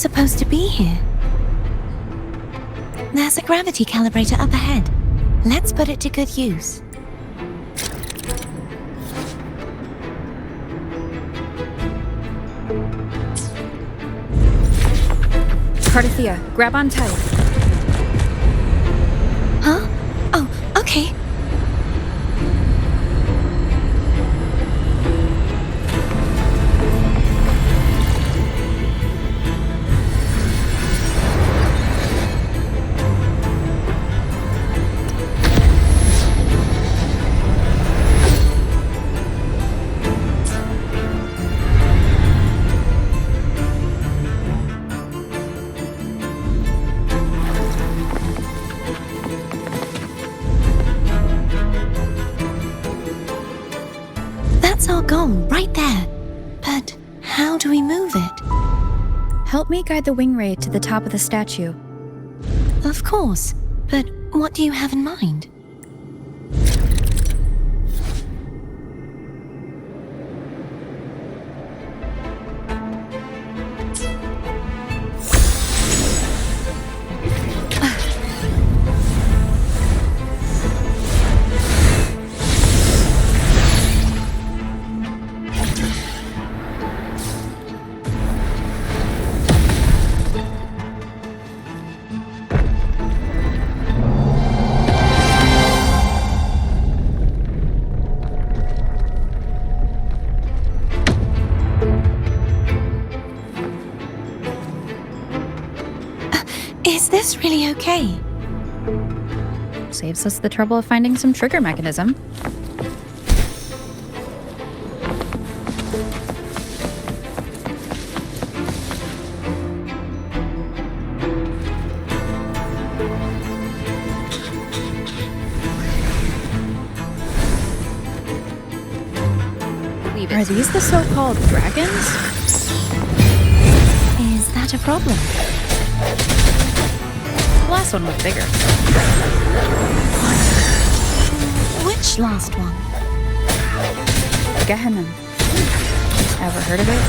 supposed to be here? There's a gravity calibrator up ahead. Let's put it to good use. Cardathea, grab on tight. Huh? Oh, okay. That's our goal, right there. But how do we move it? Help me guide the wing ray to the top of the statue. Of course, but what do you have in mind? Is this really okay? Saves us the trouble of finding some trigger mechanism. Are these the so-called dragons? Is that a problem? The last one was bigger. Which last one? Gehenna. Ever heard of it?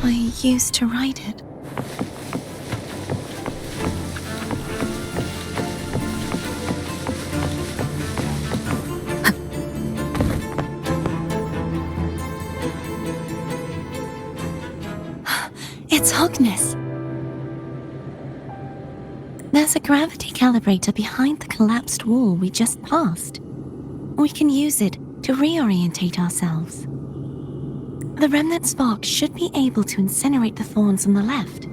I used to ride it. It's Hogness. There's a gravity calibrator behind the collapsed wall we just passed. We can use it to reorientate ourselves. The remnant spark should be able to incinerate the thorns on the left.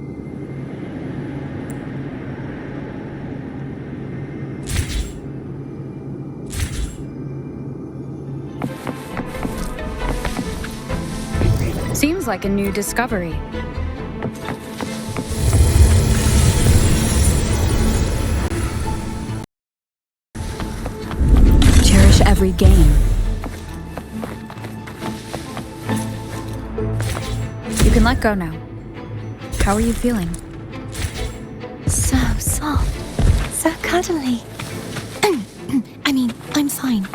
Seems like a new discovery. Cherish every gain. You can let go now. How are you feeling? So soft, so cuddly. I mean, I'm fine.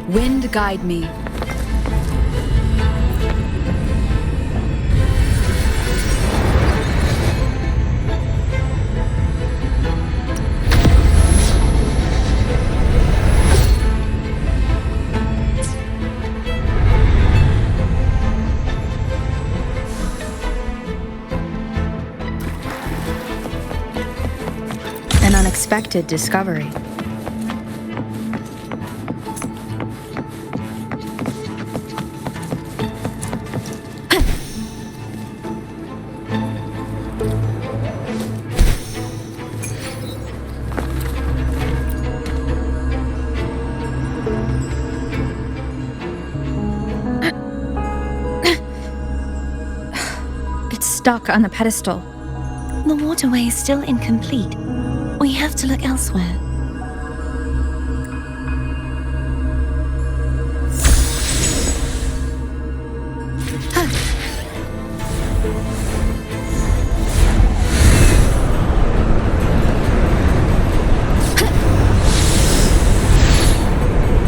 Wind guide me. An unexpected discovery. It's stuck on the pedestal. The waterway is still incomplete. We have to look elsewhere.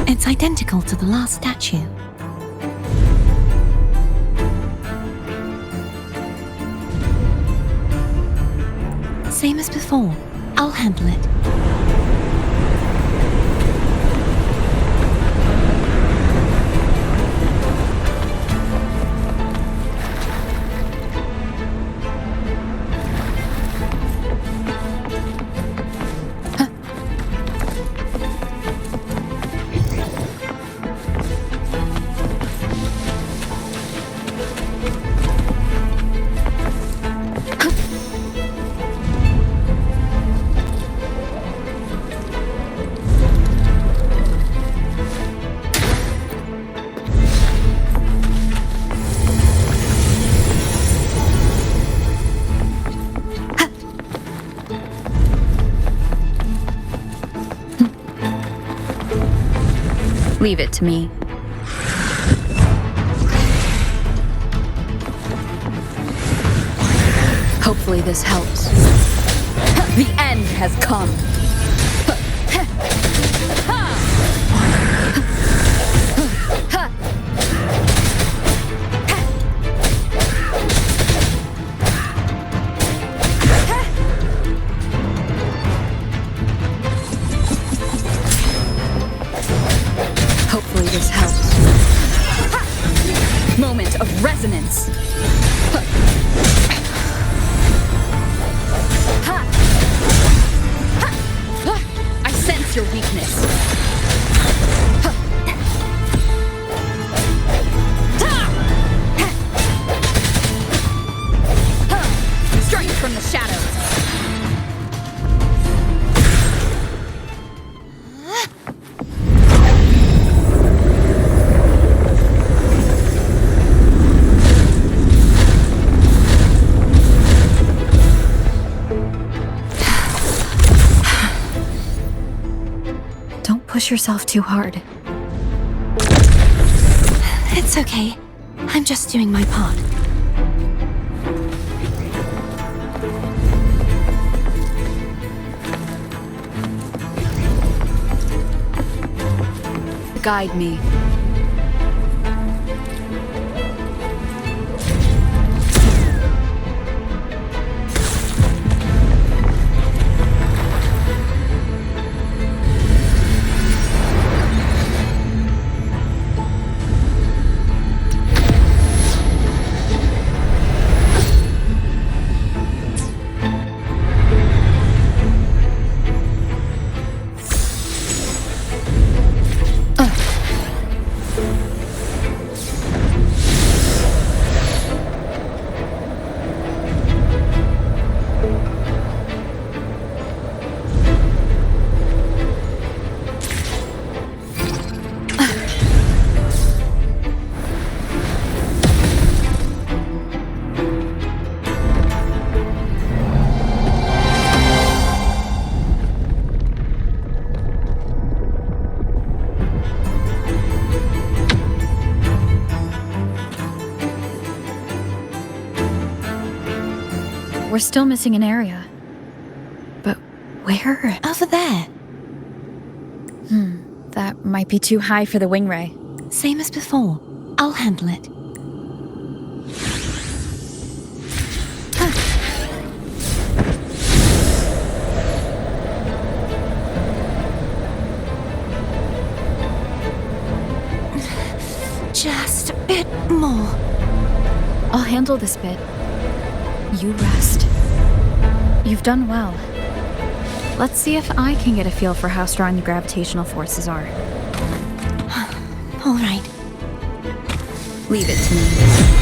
It's identical to the last statue. Same as before. I'll handle it. Leave it to me. Hopefully this helps. The end has come. Hopefully this helps. Moment of resonance. I sense your weakness. Strike from the shadows. Push yourself too hard. It's okay. I'm just doing my part. Guide me. We're still missing an area. But where? Over there. That might be too high for the wing ray. Same as before. I'll handle it. Just a bit more. I'll handle this bit. You rest. You've done well. Let's see if I can get a feel for how strong your gravitational forces are. All right. Leave it to me.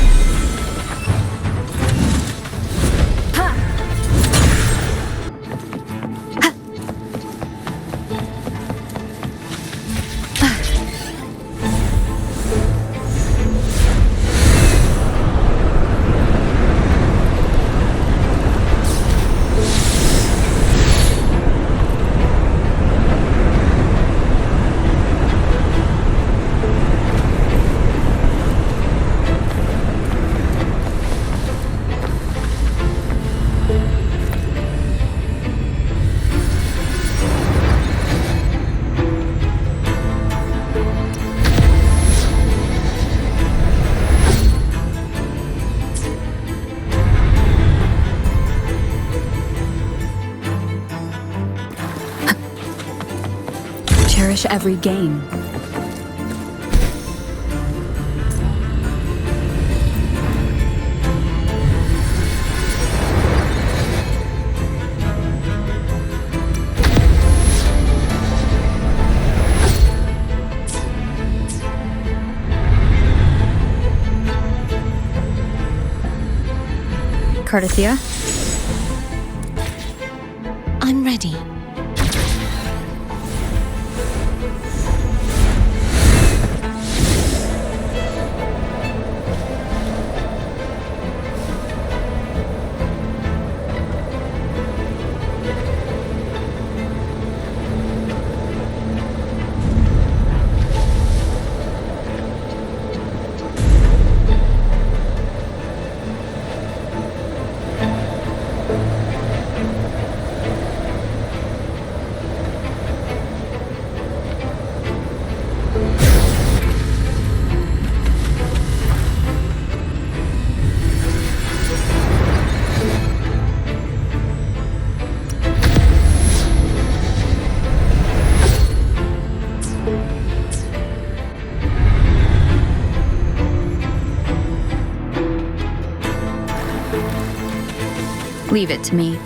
Cherish every gain. Cardathia? I'm ready. Leave it to me.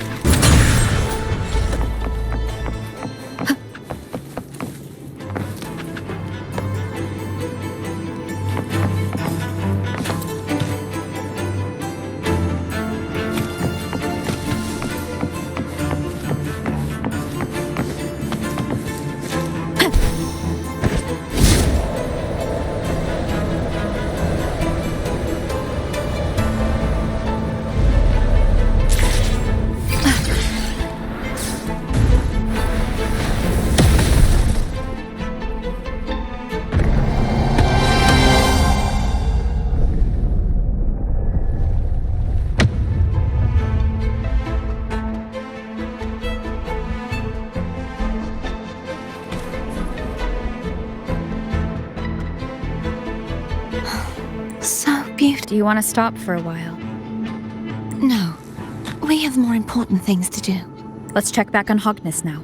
So beautiful. Do you want to stop for a while? No, we have more important things to do. Let's check back on Hogness now.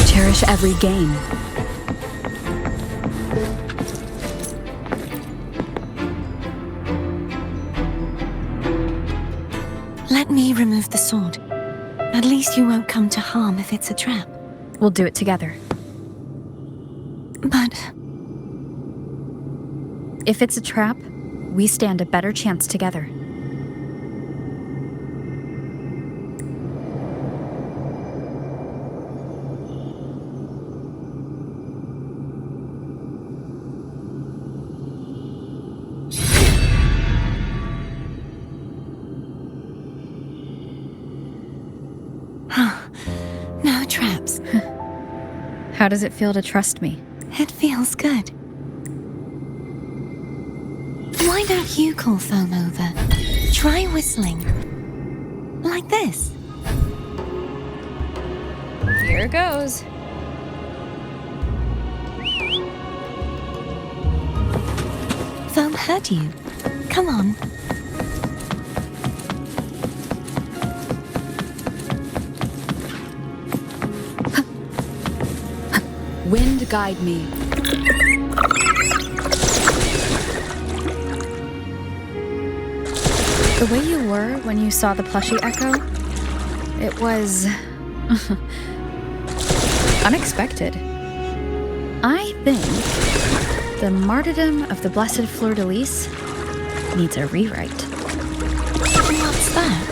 Cherish every gain. Let me remove the sword. At least you won't come to harm if it's a trap. We'll do it together. But If it's a trap, we stand a better chance together. no traps. How does it feel to trust me? It feels good. Why don't you call Foam over? Try whistling. Like this. Here goes. Foam heard you. Come on. Wind guide me. The way you were when you saw the plushie echo, it was unexpected. I think the martyrdom of the Blessed Fleur-de-Lis needs a rewrite. What's that?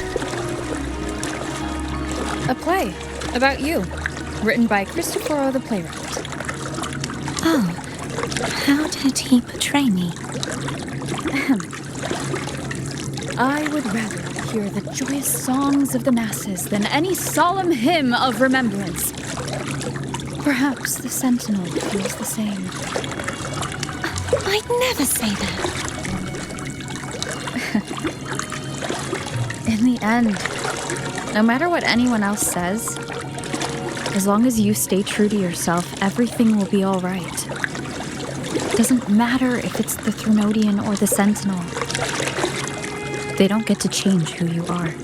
A play about you, written by Cristoforo the playwright. Oh, how did he portray me? I would rather hear the joyous songs of the masses than any solemn hymn of remembrance. Perhaps the Sentinel feels the same. I'd never say that. In the end. No matter what anyone else says, as long as you stay true to yourself, everything will be alright. Doesn't matter if it's the Threnodian or the Sentinel. They don't get to change who you are.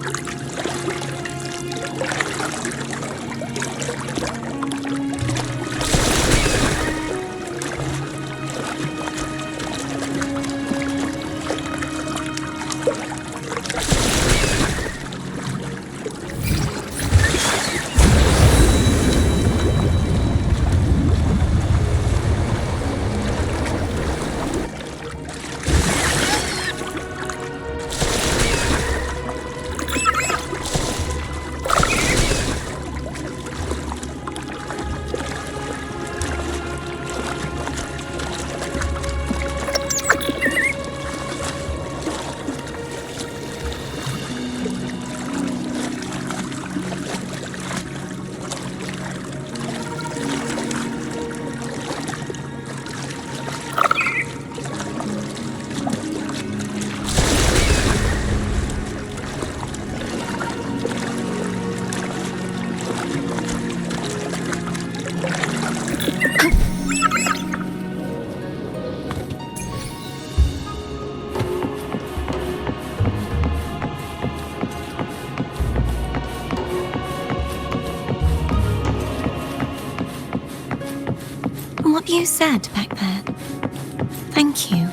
What you said back there. Thank you.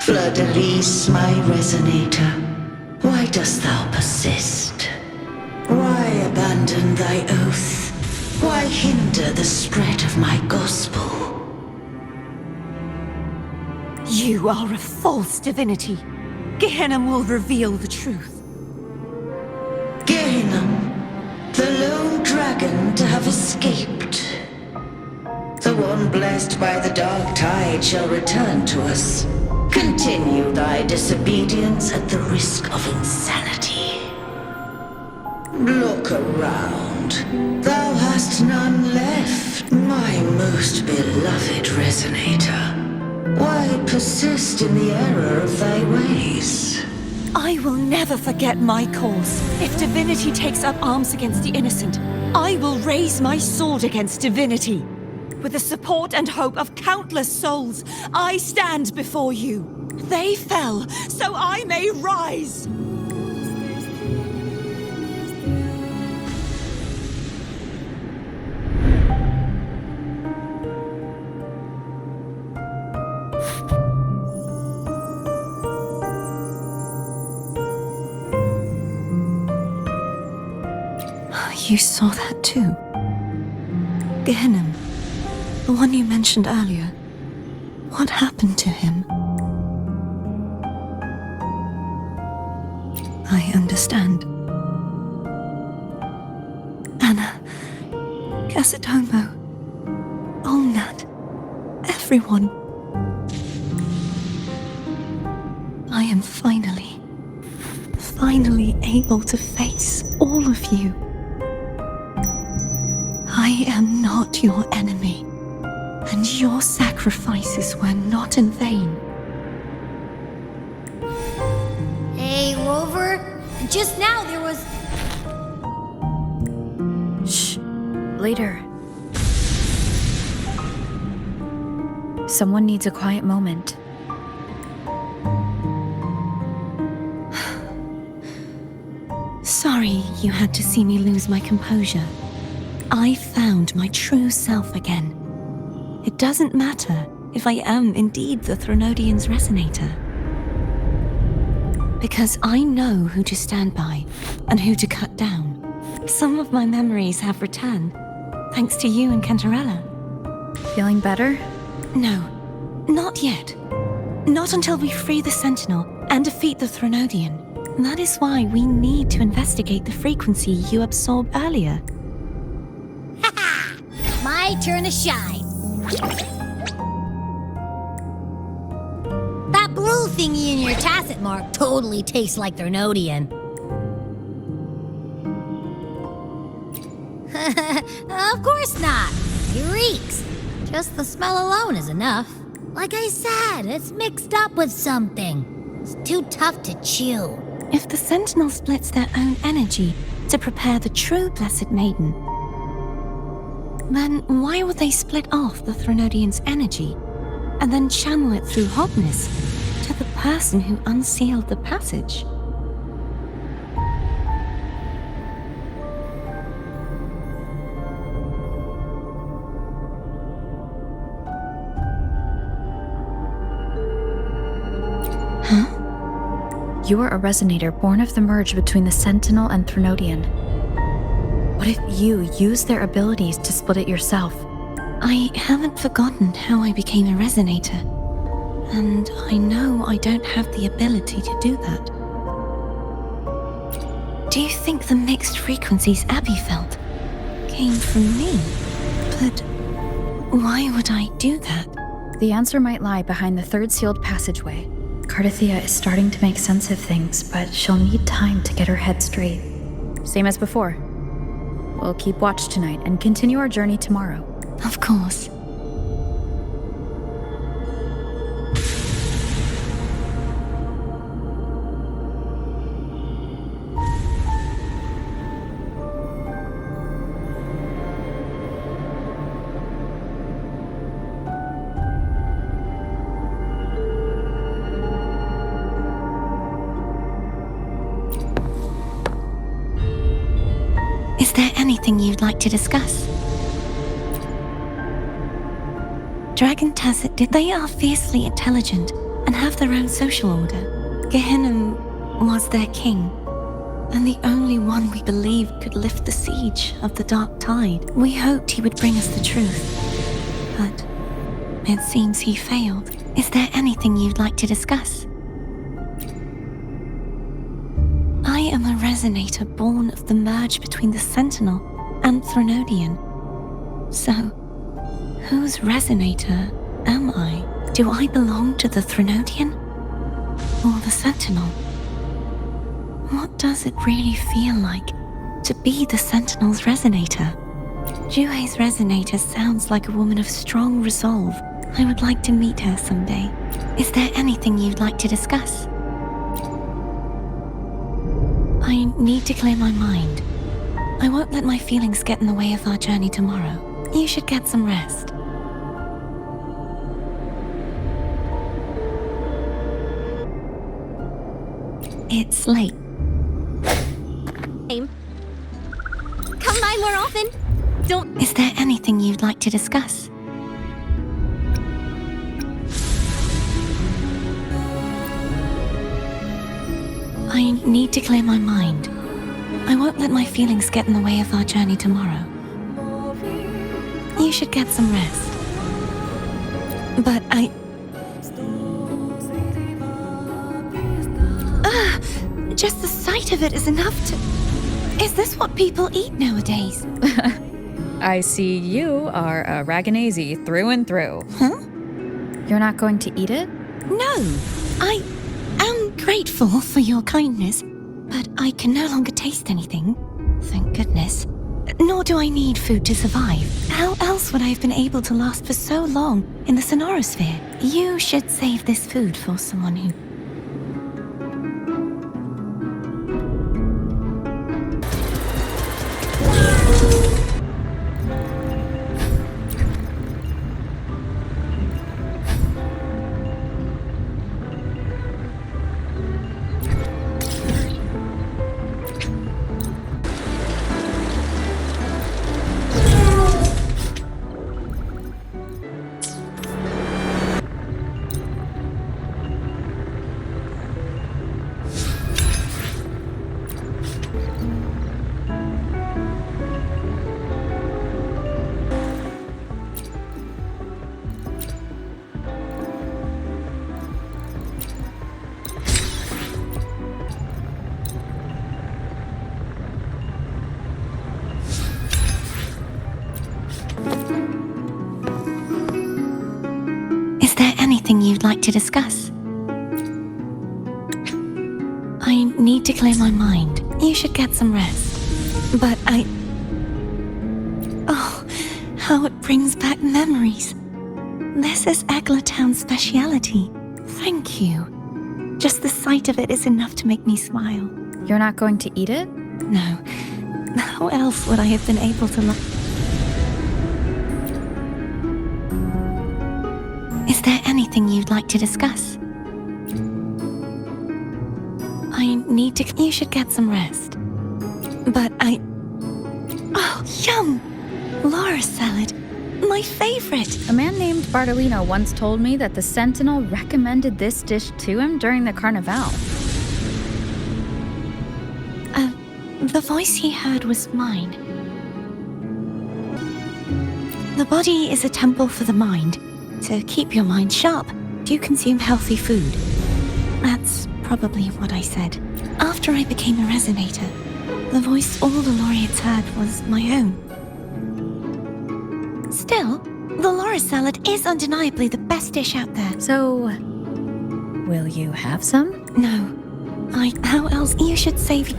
Fleur-de-lis, my resonator, why dost thou persist? Why abandon thy oath? Why hinder the spread of my gospel? You are a false divinity. Gehenna will reveal the truth. Gehenna, the lone dragon to have escaped. The one blessed by the dark tide shall return to us. Continue thy disobedience at the risk of insanity. Look around. Thou hast none left, my most beloved resonator. Why persist in the error of thy ways? I will never forget my cause. If divinity takes up arms against the innocent, I will raise my sword against divinity. With the support and hope of countless souls, I stand before you. They fell, so I may rise! You saw that too? Gehenna, the one you mentioned earlier. What happened to him? I understand. Anna, Casatomo, Olnat, everyone. I am finally able to face all of you. I am not your enemy, and your sacrifices were not in vain. Hey, Rover, just now there was... Shh. Later. Someone needs a quiet moment. Sorry you had to see me lose my composure. I found my true self again. It doesn't matter if I am indeed the Threnodian's resonator. Because I know who to stand by and who to cut down. Some of my memories have returned, thanks to you and Cantarella. Feeling better? No, not yet. Not until we free the Sentinel and defeat the Threnodian. That is why we need to investigate the frequency you absorbed earlier. My turn to shine. That blue thingy in your tacit mark totally tastes like Threnodian. Of course not. It reeks. Just the smell alone is enough. Like I said, it's mixed up with something. It's too tough to chew. If the Sentinel splits their own energy to prepare the true Blessed Maiden, then why would they split off the Threnodian's energy and then channel it through Hobness to the person who unsealed the passage? You are a resonator born of the merge between the Sentinel and Threnodian. What if you use their abilities to split it yourself? I haven't forgotten how I became a resonator, and I know I don't have the ability to do that. Do you think the mixed frequencies Abby felt came from me? But why would I do that? The answer might lie behind the third sealed passageway. Cardathia is starting to make sense of things, but she'll need time to get her head straight. Same as before. We'll keep watch tonight and continue our journey tomorrow. Of course. Is there anything you'd like to discuss? Dragon Tacit, they are fiercely intelligent and have their own social order. Gehinnom was their king, and the only one we believed could lift the siege of the Dark Tide. We hoped he would bring us the truth, but it seems he failed. Is there anything you'd like to discuss? I am a resonator born of the merge between the Sentinel and Threnodian. So, whose resonator am I? Do I belong to the Threnodian? Or the Sentinel? What does it really feel like to be the Sentinel's resonator? Juhe's resonator sounds like a woman of strong resolve. I would like to meet her someday. Is there anything you'd like to discuss? I need to clear my mind. I won't let my feelings get in the way of our journey tomorrow. You should get some rest. It's late. Come by more often. Don't. Is there anything you'd like to discuss? I need to clear my mind. I won't let my feelings get in the way of our journey tomorrow. You should get some rest. But just the sight of it is enough to... Is this what people eat nowadays? I see you are a Raganazi through and through. Huh? You're not going to eat it? No, I am grateful for your kindness, but I can no longer taste anything. Thank goodness. Nor do I need food to survive. How else would I have been able to last for so long in the Sonorosphere? You should save this food for someone who... like to discuss? I need to clear my mind. You should get some rest. But Oh, how it brings back memories. This is Eggletown's speciality. Thank you. Just the sight of it is enough to make me smile. You're not going to eat it? No. How else would I have been able to Is there anything you'd like to discuss? I need to... You should get some rest. But Oh, yum! Laura salad. My favorite. A man named Bartolino once told me that the Sentinel recommended this dish to him during the Carnival. The voice he heard was mine. The body is a temple for the mind. To keep your mind sharp, do consume healthy food. That's probably what I said. After I became a resonator, the voice all the laureates heard was my own. Still, the Laura salad is undeniably the best dish out there. So, will you have some? No. How else? You should save...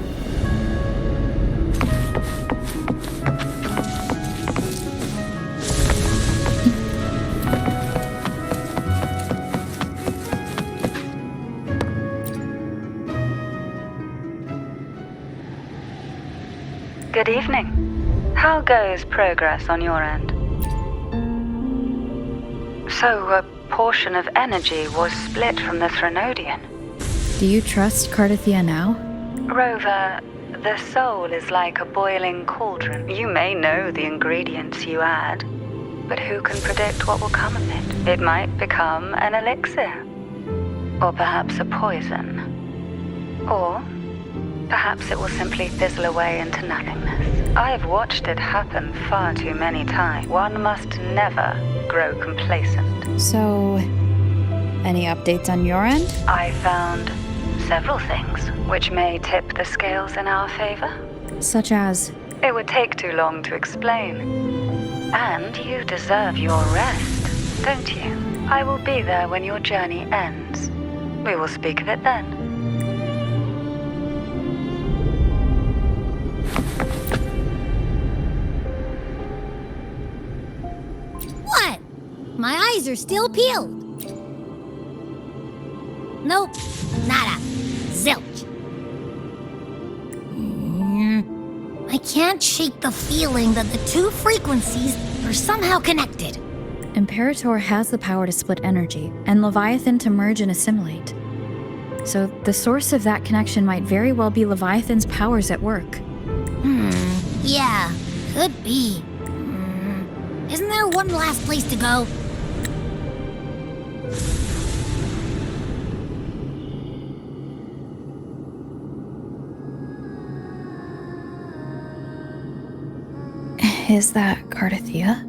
Good evening. How goes progress on your end? So, a portion of energy was split from the Threnodian. Do you trust Cardathia now? Rover, the soul is like a boiling cauldron. You may know the ingredients you add, but who can predict what will come of it? It might become an elixir, or perhaps a poison, or perhaps it will simply fizzle away into nothingness. I've watched it happen far too many times. One must never grow complacent. So, any updates on your end? I found several things which may tip the scales in our favor. Such as? It would take too long to explain. And you deserve your rest, don't you? I will be there when your journey ends. We will speak of it then. What? My eyes are still peeled. Nope. Nada. Zilch. I can't shake the feeling that the two frequencies are somehow connected. Imperator has the power to split energy, and Leviathan to merge and assimilate. So the source of that connection might very well be Leviathan's powers at work. Yeah, could be. Isn't there one last place to go? Is that Cardathia?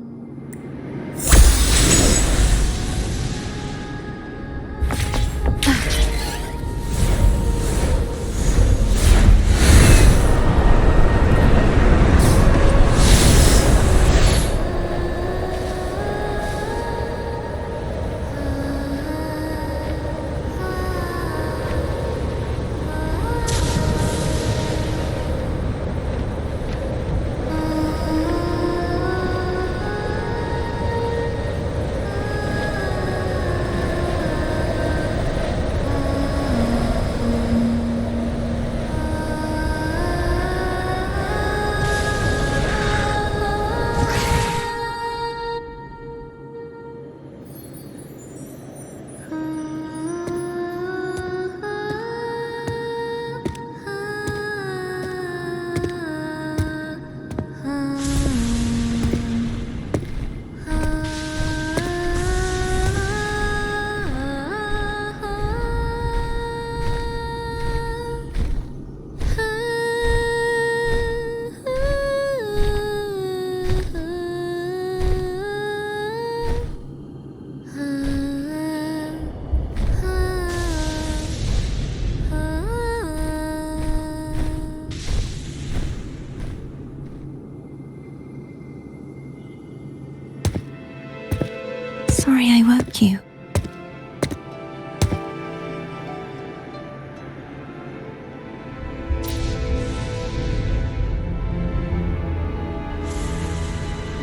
Sorry I woke you.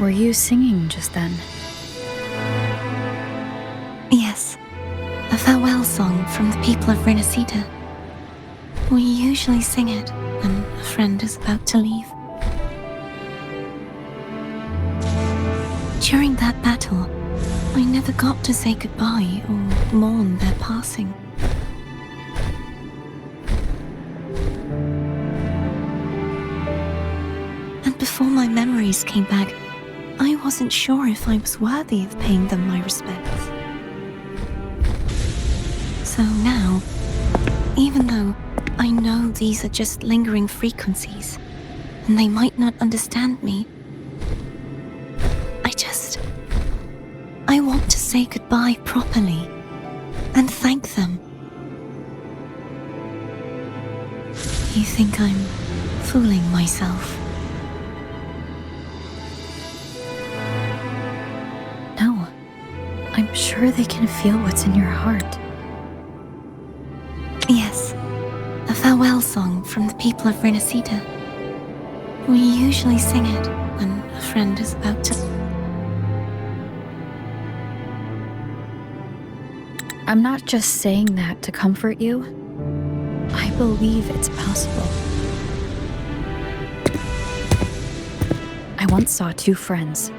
Were you singing just then? Yes, a farewell song from the people of Renacita. We usually sing it when a friend is about to leave. During that battle, I never got to say goodbye or mourn their passing. And before my memories came back, I wasn't sure if I was worthy of paying them my respects. So now, even though I know these are just lingering frequencies, and they might not understand me, I want to say goodbye properly and thank them. You think I'm fooling myself? No, I'm sure they can feel what's in your heart. Yes, a farewell song from the people of Renacita. We usually sing it when a friend is about to... I'm not just saying that to comfort you. I believe it's possible. I once saw two friends.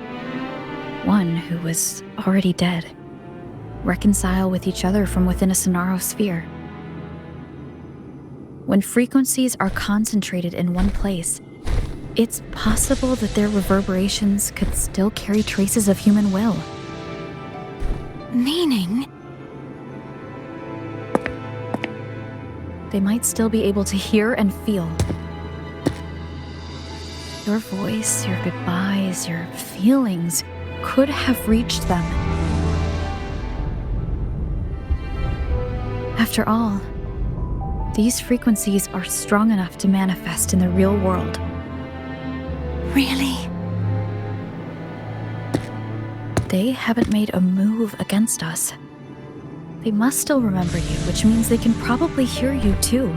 One who was already dead, reconcile with each other from within a Sonaro sphere. When frequencies are concentrated in one place, it's possible that their reverberations could still carry traces of human will. Meaning? They might still be able to hear and feel. Your voice, your goodbyes, your feelings could have reached them. After all, these frequencies are strong enough to manifest in the real world. Really? They haven't made a move against us. They must still remember you, which means they can probably hear you too.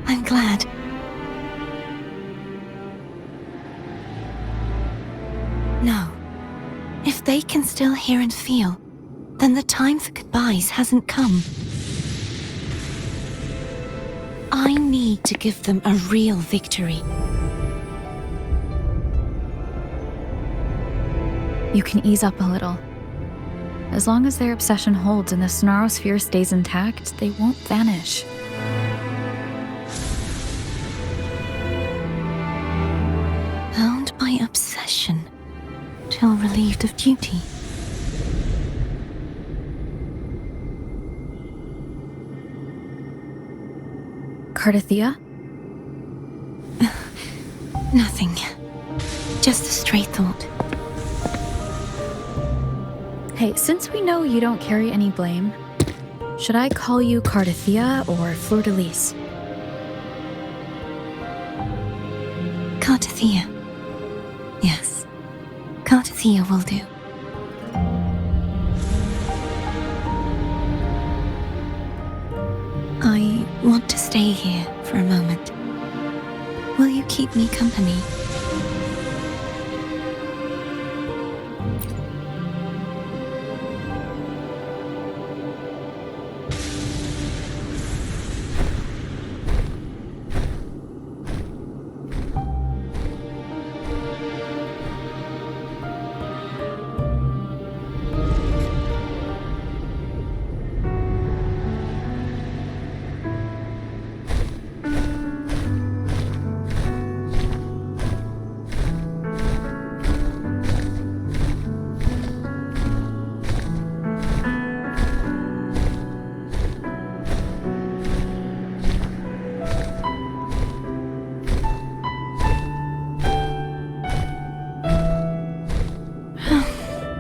I'm glad. No. If they can still hear and feel, then the time for goodbyes hasn't come. I need to give them a real victory. You can ease up a little. As long as their obsession holds and the Sonaro sphere stays intact, they won't vanish. Bound by obsession, till relieved of duty. Cardathia? Nothing. Just a stray thought. Hey, since we know you don't carry any blame, should I call you Cardathia or Fleur-de-Lis? Cardathia. Yes. Cardathia will do. I want to stay here for a moment. Will you keep me company?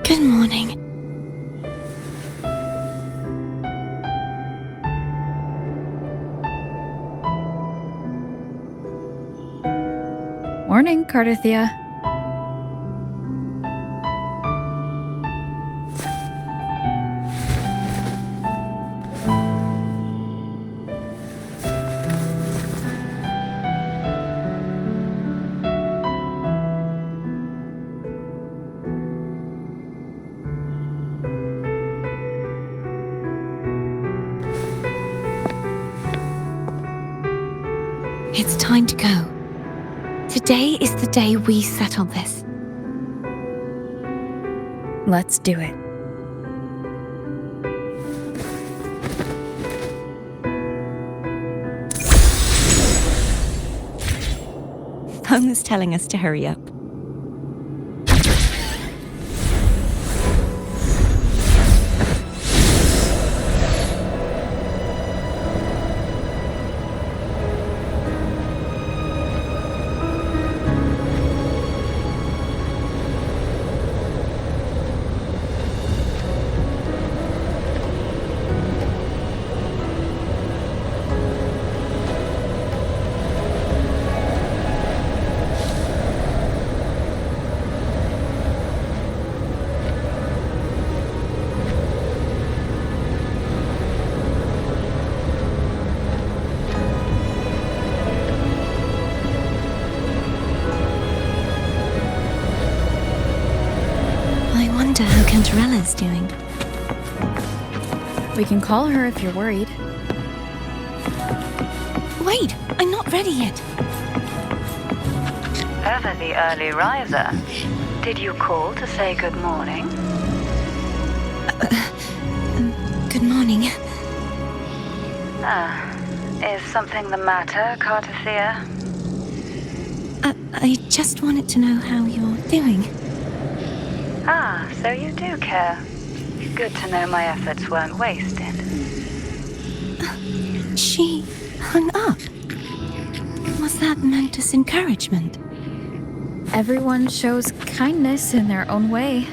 Good morning. Morning, Cardathia. time to go. Today is the day we settle this. Let's do it. Phone's telling us to hurry up. I wonder how Cantarella's doing. We can call her if you're worried. Wait, I'm not ready yet. Ever the early riser. Did you call to say good morning? Good morning. Is something the matter, Cartathea? I just wanted to know how you're doing. So you do care. Good to know my efforts weren't wasted. She hung up. Was that meant as encouragement? Everyone shows kindness in their own way.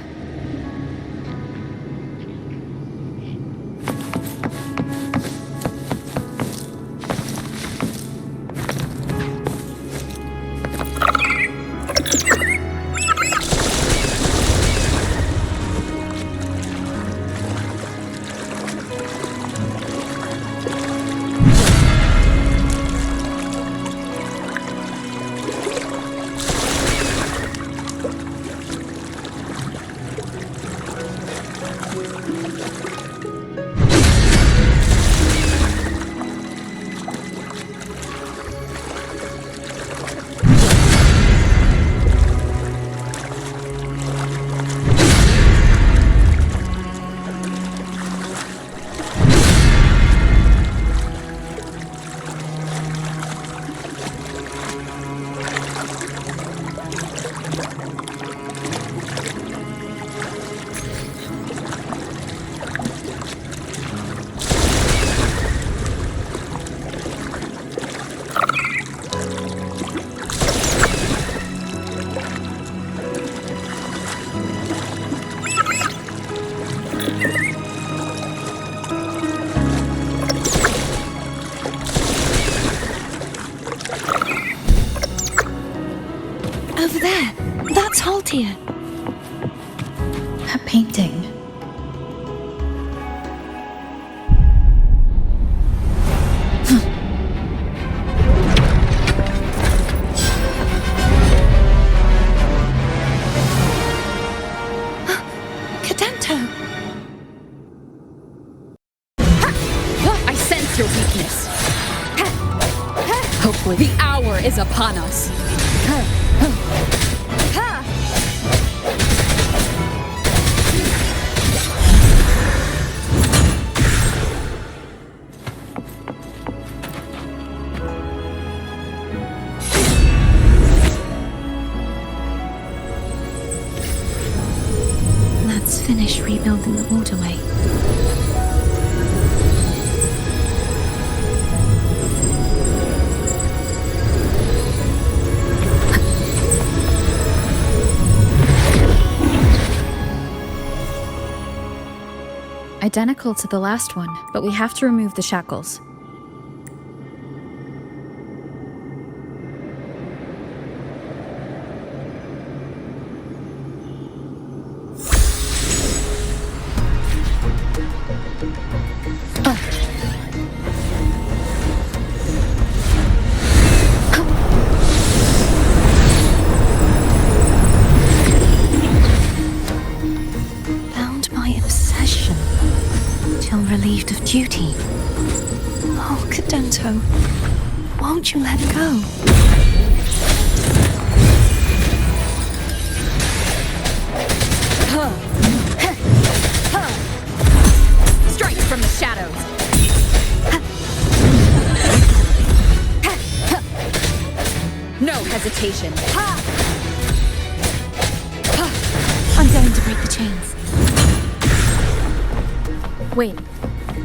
Over there. That's Haltia. A painting. Cadento! I sense your weakness. Hopefully, the hour is upon us. Let's finish rebuilding the waterway. Identical to the last one, but we have to remove the shackles. Bound by obsession, till relieved of duty. Oh, Cadento, Won't you let go? Strike from the shadows. No hesitation. I'm going to break the chains. Wait,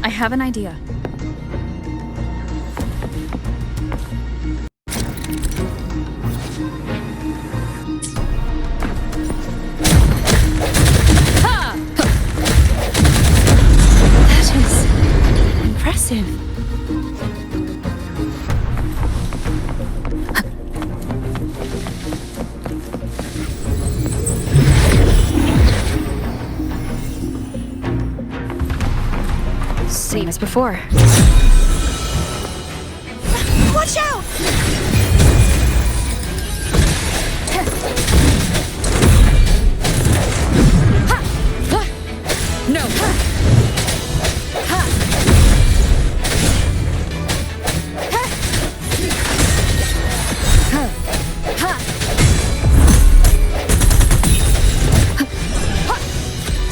I have an idea. That is impressive. Same as before. Watch out! No.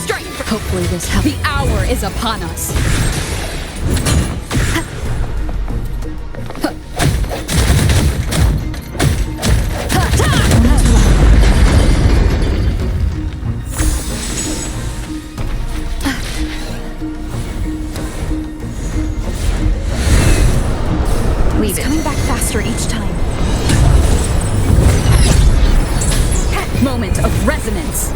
Strike. Hopefully this helps. The hour is upon us. Leave it. Coming back faster each time. Moment of resonance.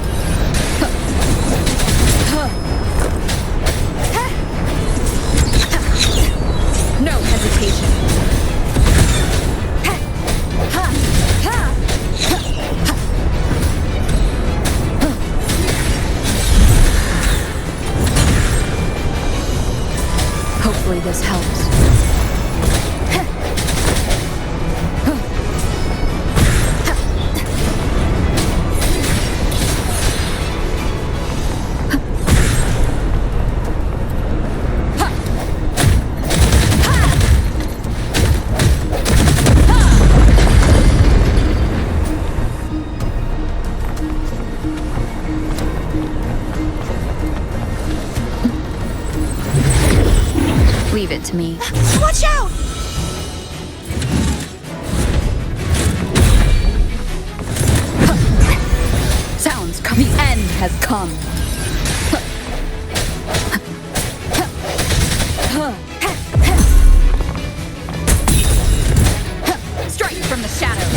No hesitation. Hopefully this helps. Leave it to me. Watch out! Sounds come. The end has come. Strike from the shadows.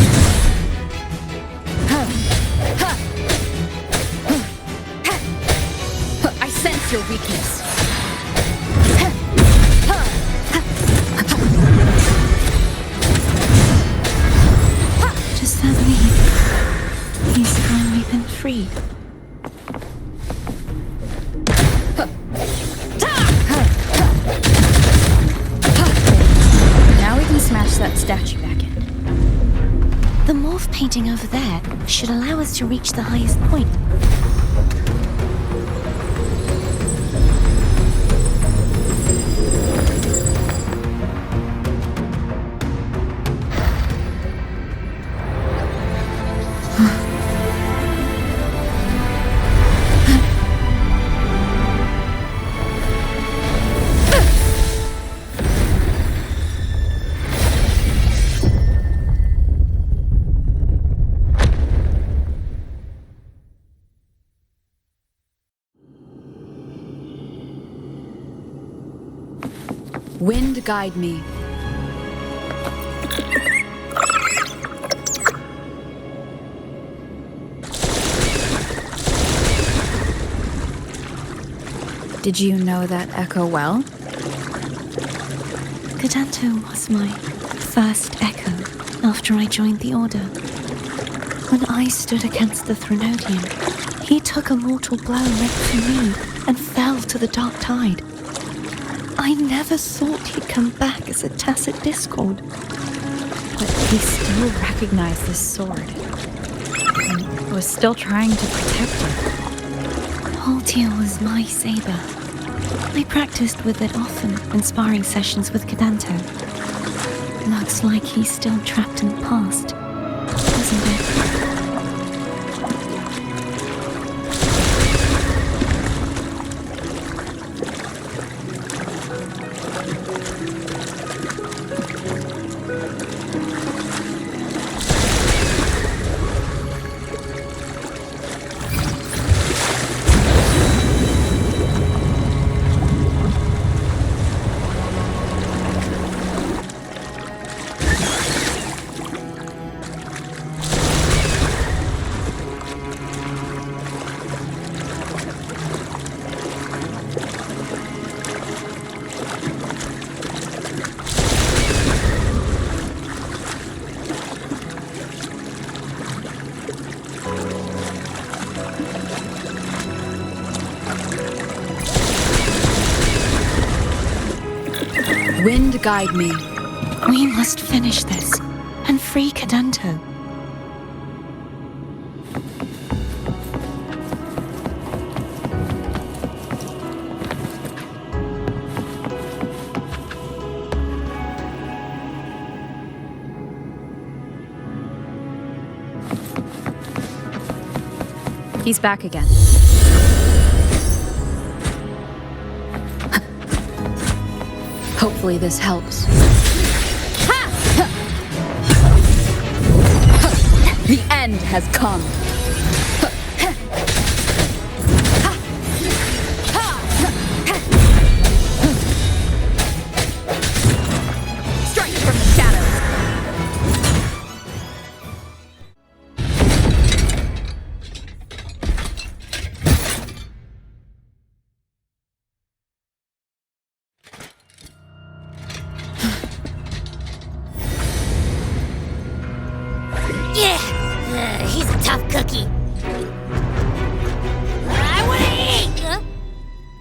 I sense your weakness. Does that mean he's finally been freed? Now we can smash that statue back in. The morph painting over there should allow us to reach the highest point. Wind guide me. Did you know that echo well? Cadanto was my first echo after I joined the Order. When I stood against the Threnodian, he took a mortal blow next to me and fell to the dark tide. I never thought he'd come back as a tacit discord. But he still recognized this sword. And was still trying to protect it. Haltier was my saber. I practiced with it often in sparring sessions with Cadanto. Looks like he's still trapped in the past, doesn't it? Wind guide me. We must finish this and free Cadanto. He's back again. Hopefully this helps. The end has come. Strike from the shadows. Yeah, he's a tough cookie. I wanna eat!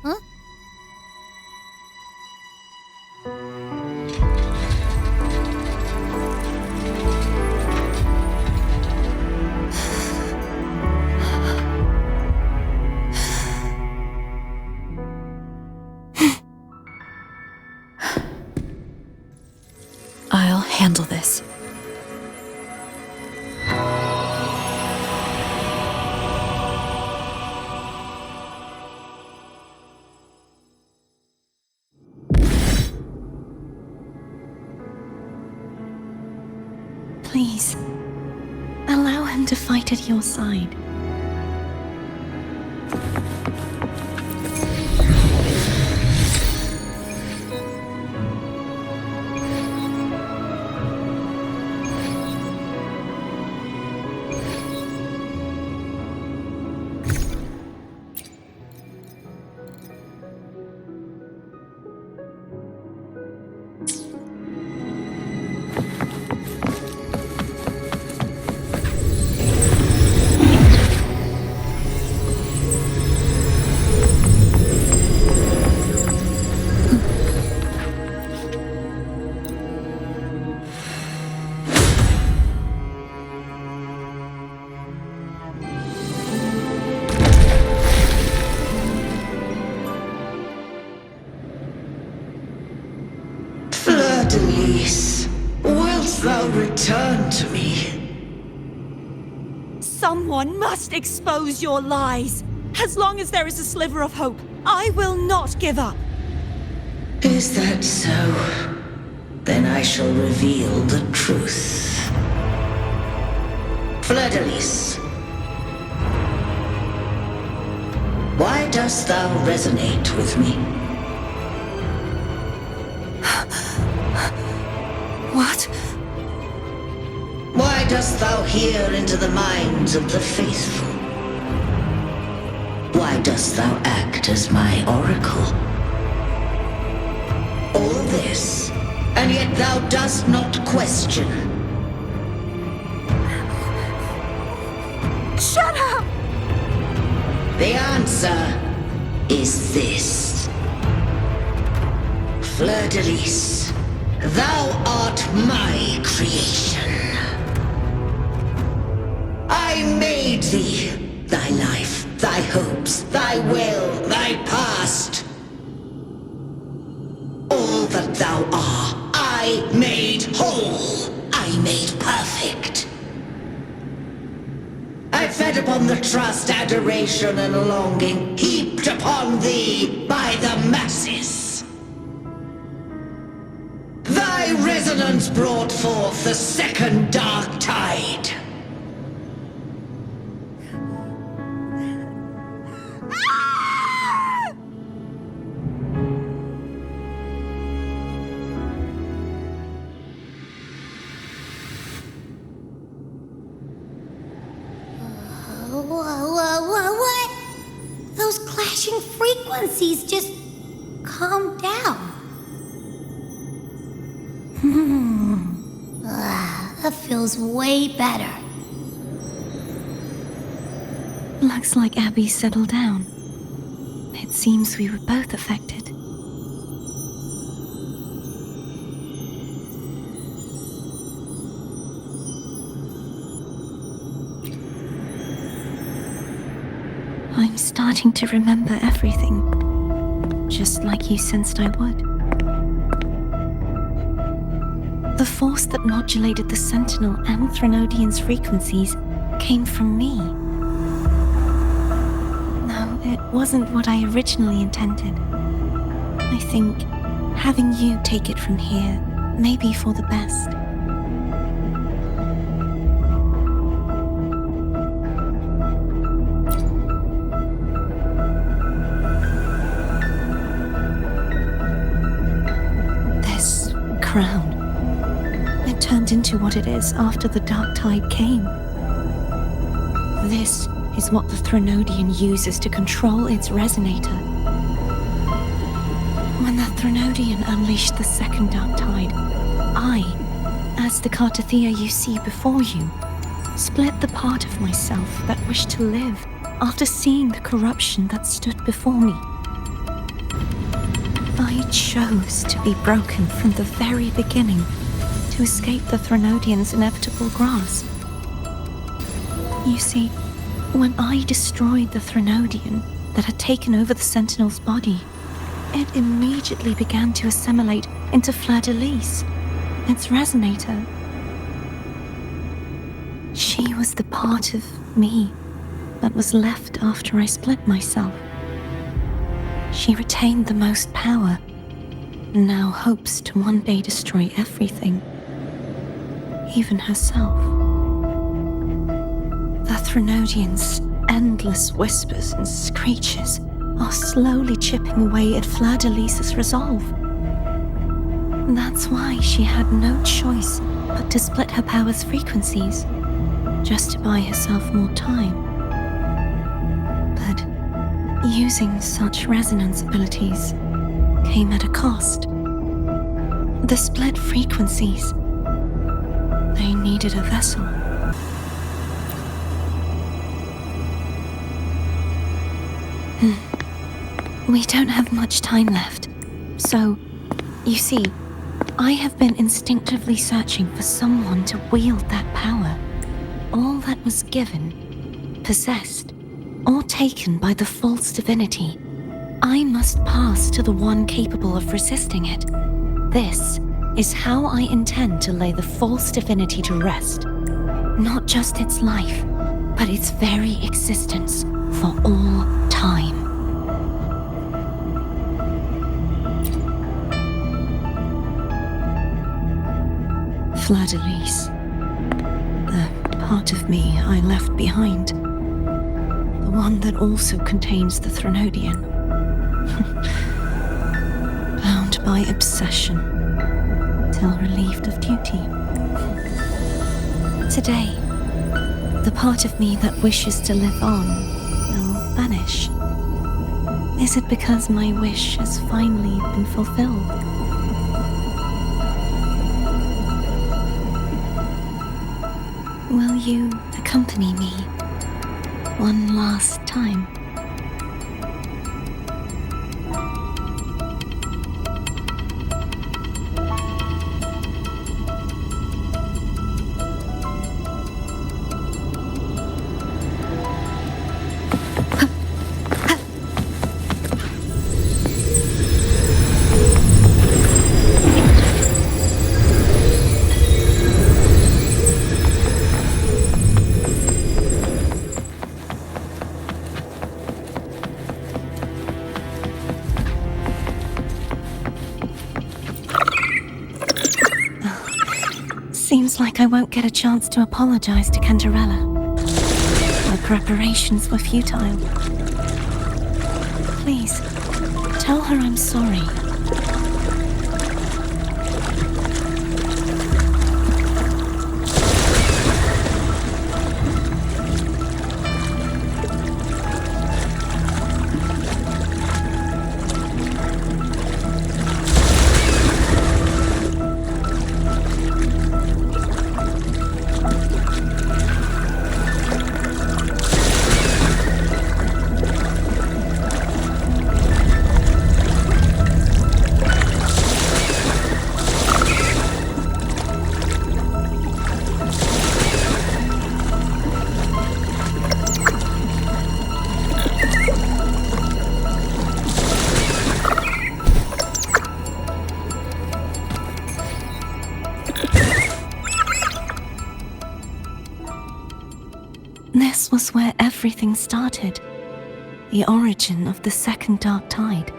Huh? I'll handle this. Please, allow him to fight at your side. Denise, wilt thou return to me? Someone must expose your lies. As long as there is a sliver of hope, I will not give up. Is that so? Then I shall reveal the truth. Fleur-de-Lis, why dost thou resonate with me? What? Why dost thou hear into the minds of the faithful? Why dost thou act as my oracle? All this, and yet thou dost not question. Shut up! The answer is this. Fleur-de-Lis, thou art my creation. I made thee, thy life, thy hopes, thy will, thy past. All that thou art, I made whole. perfect. I fed upon the trust, adoration, and longing heaped upon thee by the masses. Thy resonance brought forth the second dark tide. What? Those clashing frequencies just calm down. That feels way better. Looks like Abby settled down. It seems we were both affected. I'm starting to remember everything, just like you sensed I would. The force that modulated the Sentinel and Threnodian's frequencies came from me. No, it wasn't what I originally intended. I think having you take it from here may be for the best. This crown. It turned into what it is after the Dark Tide came. This is what the Threnodian uses to control its resonator. When the Threnodian unleashed the second Dark Tide, I, as the Cartathea you see before you, split the part of myself that wished to live after seeing the corruption that stood before me. I chose to be broken from the very beginning to escape the Threnodian's inevitable grasp. You see, when I destroyed the Threnodian that had taken over the Sentinel's body, it immediately began to assimilate into Fleur-de-Lis, its resonator. She was the part of me that was left after I split myself. She retained the most power, and now hopes to one day destroy everything, even herself. The Threnodian's endless whispers and screeches are slowly chipping away at Fleur-de-Lis's resolve. That's why she had no choice but to split her power's frequencies, just to buy herself more time. But using such resonance abilities came at a cost. The split frequencies. They needed a vessel. We don't have much time left. So, you see, I have been instinctively searching for someone to wield that power. All that was given, possessed, or taken by the false divinity, I must pass to the one capable of resisting it. This is how I intend to lay the false divinity to rest. Not just its life, but its very existence for all time. Fleur-de-Lis. The part of me I left behind. The one that also contains the Threnodian. Bound by obsession, till relieved of duty. Today, the part of me that wishes to live on will vanish. Is it because my wish has finally been fulfilled? Will you accompany me one last time? Looks like I won't get a chance to apologize to Cantarella. My preparations were futile. Please, tell her I'm sorry. This was where everything started. The origin of the second dark tide.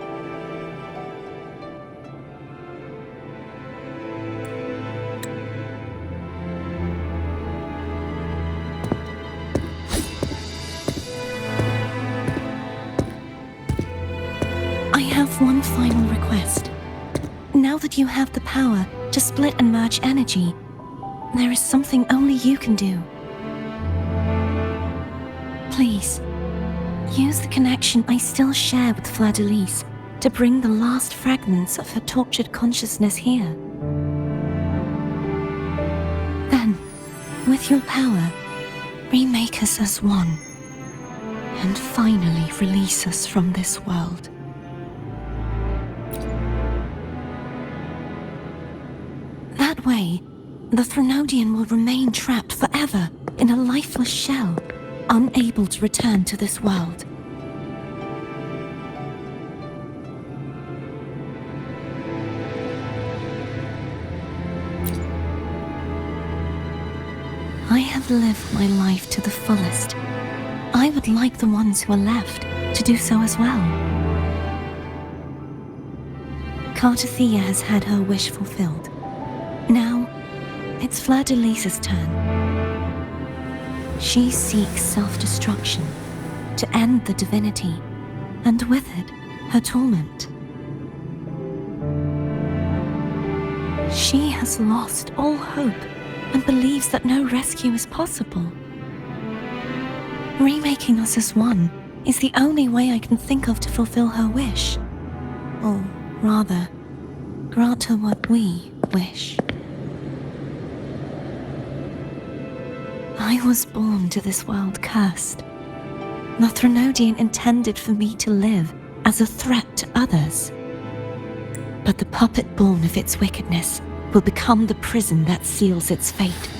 I have one final request. Now that you have the power to split and merge energy, there is something only you can do. Please, use the connection I still share with Fleur-de-Lis to bring the last fragments of her tortured consciousness here. Then, with your power, remake us as one, and finally release us from this world. That way, the Threnodian will remain trapped forever in a lifeless shell, unable to return to this world. I have lived my life to the fullest. I would like the ones who are left to do so as well. Cartathea has had her wish fulfilled. Now, it's Fleur-de-Lis's turn. She seeks self-destruction to end the divinity, and with it, her torment. She has lost all hope and believes that no rescue is possible. Remaking us as one is the only way I can think of to fulfill her wish. Or rather, grant her what we wish. I was born to this world cursed. The Threnodian intended for me to live as a threat to others. But the puppet born of its wickedness will become the prison that seals its fate.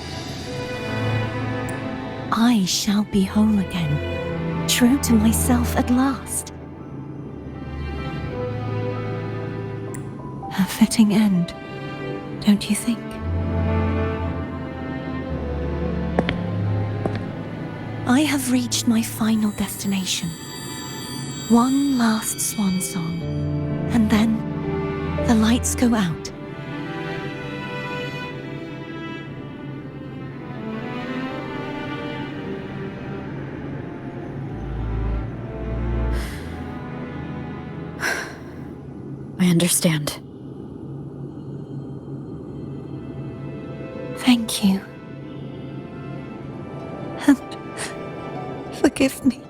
I shall be whole again, true to myself at last. A fitting end, don't you think? I have reached my final destination. One last swan song, and then the lights go out. I understand. Thank you. And forgive me.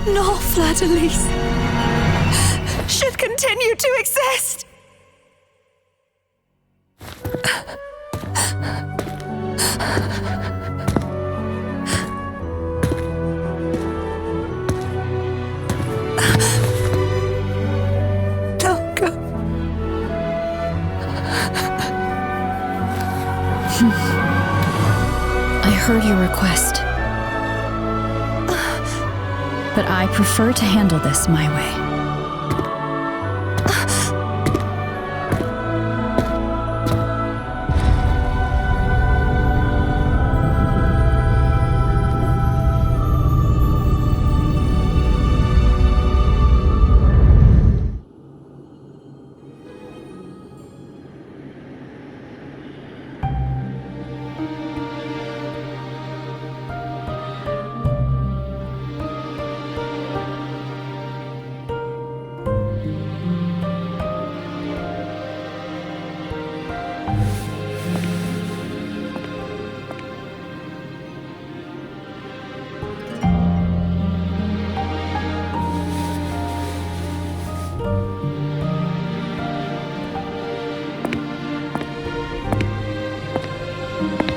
nor Fleur-de-Lis should continue to exist. Don't go. I heard your request. But I prefer to handle this my way.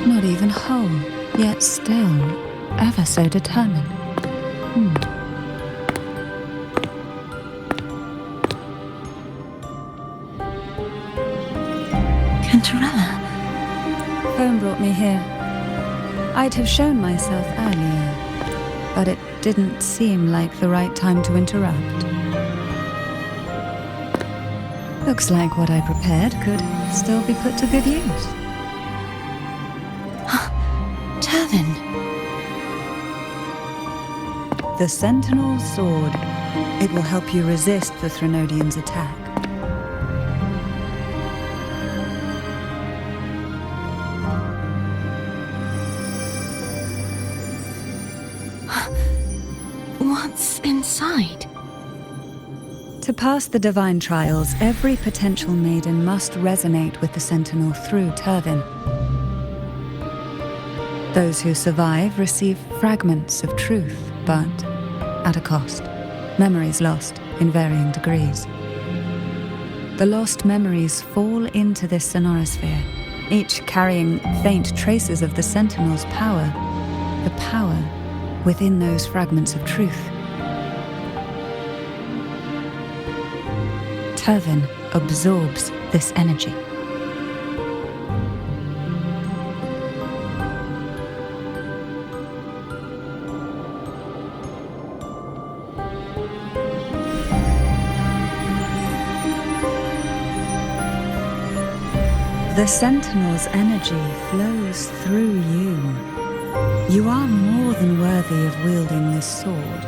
Not even whole, yet still ever so determined. Cantarella. Home brought me here. I'd have shown myself earlier, but it didn't seem like the right time to interrupt. Looks like what I prepared could still be put to good use. Turvin. The Sentinel's sword. It will help you resist the Threnodian's attack. What's inside? To pass the divine trials, every potential maiden must resonate with the Sentinel through Turvin. Those who survive receive fragments of truth, but at a cost. Memories lost in varying degrees. The lost memories fall into this sonorosphere, each carrying faint traces of the Sentinel's power, the power within those fragments of truth. Turvin absorbs this energy. The Sentinel's energy flows through you. You are more than worthy of wielding this sword.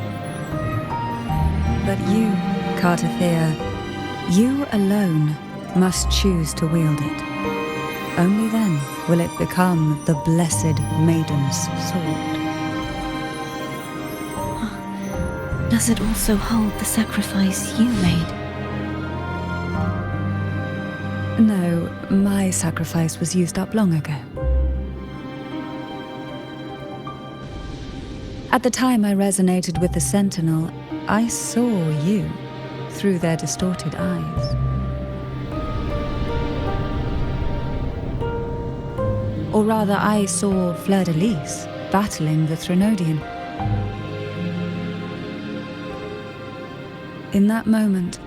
But you, Cartathea, you alone must choose to wield it. Only then will it become the Blessed Maiden's sword. Does it also hold the sacrifice you made? No, my sacrifice was used up long ago. At the time I resonated with the Sentinel, I saw you through their distorted eyes. Or rather, I saw Fleur-de-Lis battling the Threnodian. In that moment,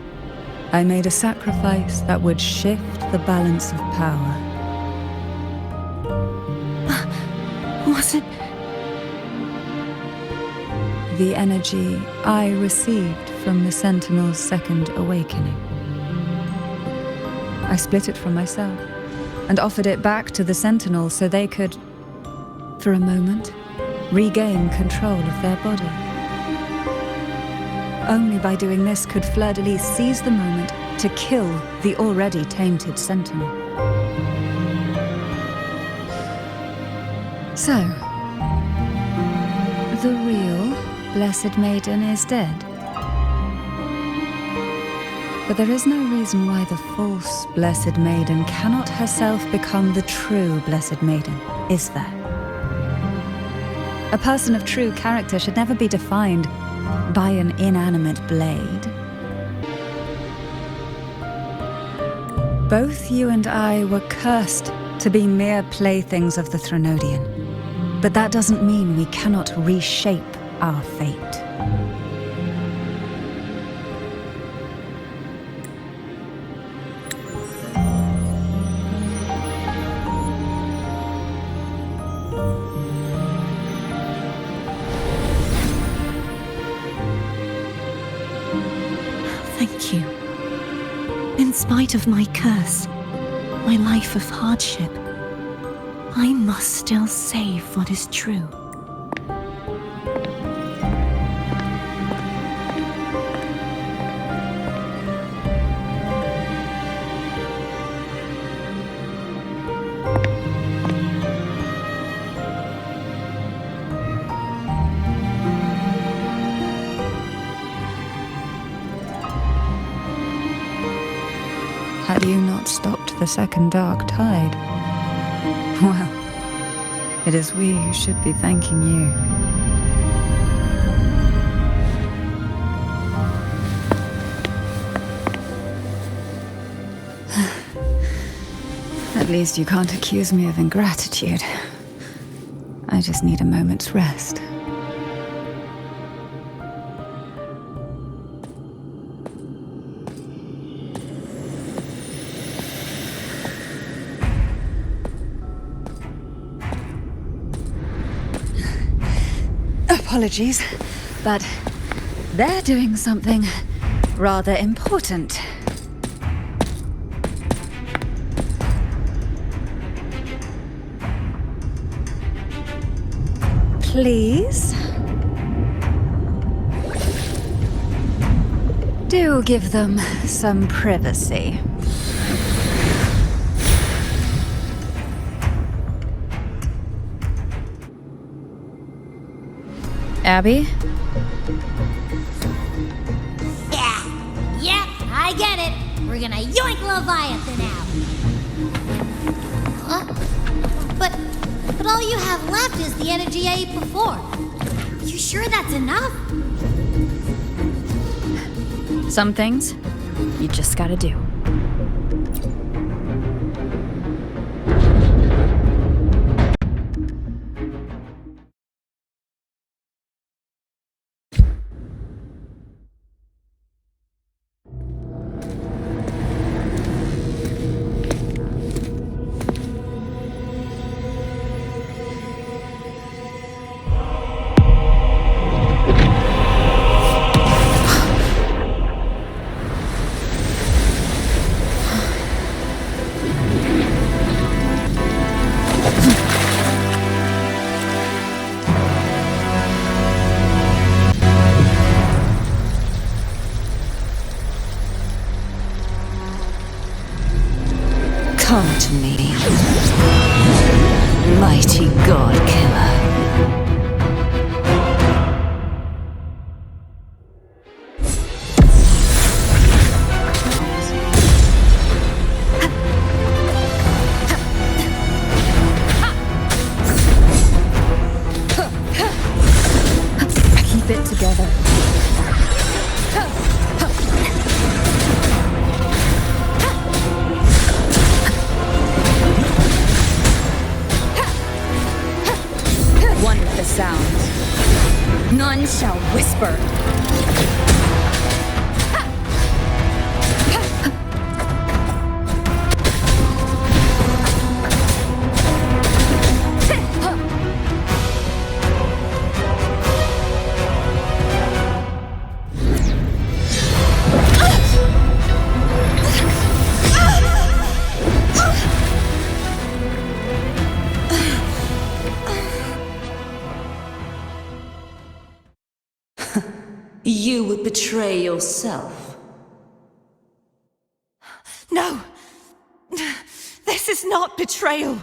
I made a sacrifice that would shift the balance of power. Was it? The energy I received from the Sentinel's second awakening. I split it from myself and offered it back to the Sentinel so they could, for a moment, regain control of their body. Only by doing this could Fleur-de-Lis seize the moment to kill the already tainted Sentinel. So, the real Blessed Maiden is dead. But there is no reason why the false Blessed Maiden cannot herself become the true Blessed Maiden, is there? A person of true character should never be defined by an inanimate blade. Both you and I were cursed to be mere playthings of the Threnodian. But that doesn't mean we cannot reshape our fate. Thank you. In spite of my curse, my life of hardship, I must still save what is true. Had you not stopped the second dark tide? Well, it is we who should be thanking you. At least you can't accuse me of ingratitude. I just need a moment's rest. Apologies, but they're doing something rather important. Please? Do give them some privacy. Abby? Yep, I get it. We're gonna yoink Leviathan out. But all you have left is the energy I ate before. You sure that's enough? Some things you just gotta do. Come to me, mighty God Killer. Keep it together. One with the sound. None shall whisper. You would betray yourself. No! This is not betrayal!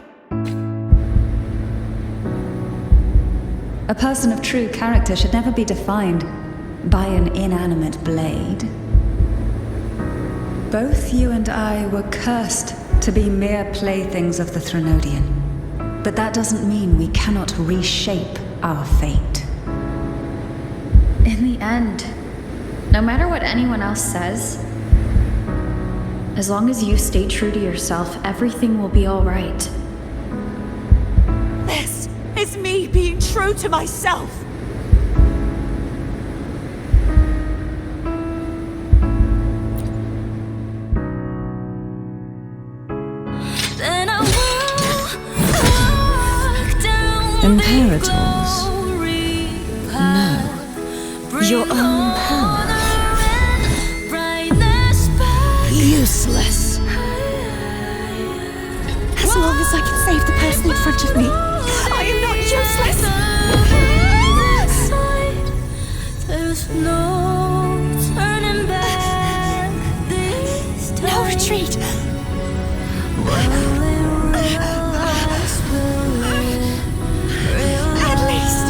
A person of true character should never be defined by an inanimate blade. Both you and I were cursed to be mere playthings of the Threnodian. But that doesn't mean we cannot reshape our fate. In the end, no matter what anyone else says, as long as you stay true to yourself, everything will be all right. This is me being true to myself. Imperators? No. Your own power? Useless. As long as I can save the person in front of me, I am not useless. There's no turning back this time. No retreat. At least,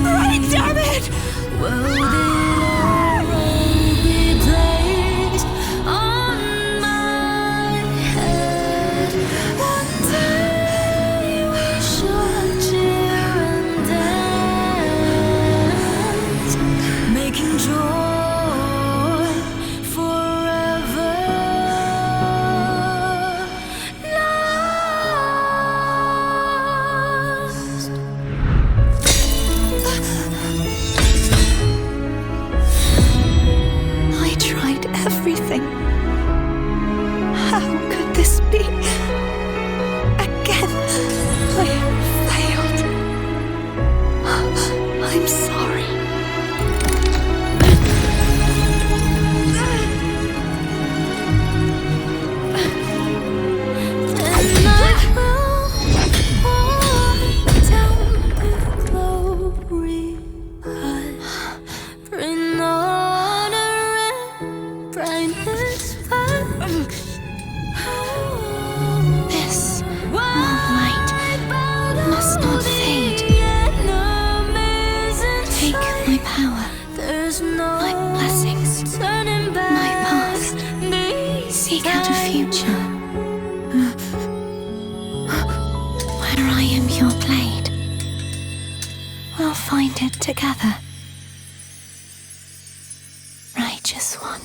right, damn it! Be placed on my head. One day we shall cheer and dance, making joy forever last. I tried everything. How could this be? Again, I failed. I'm sorry. And I will walk down the glory path, bring honor and brightness back. This one light must not fade. Take my power, There's no my blessings, turning back. my past. Seek out a future where I am your blade. We'll find it together. Righteous one.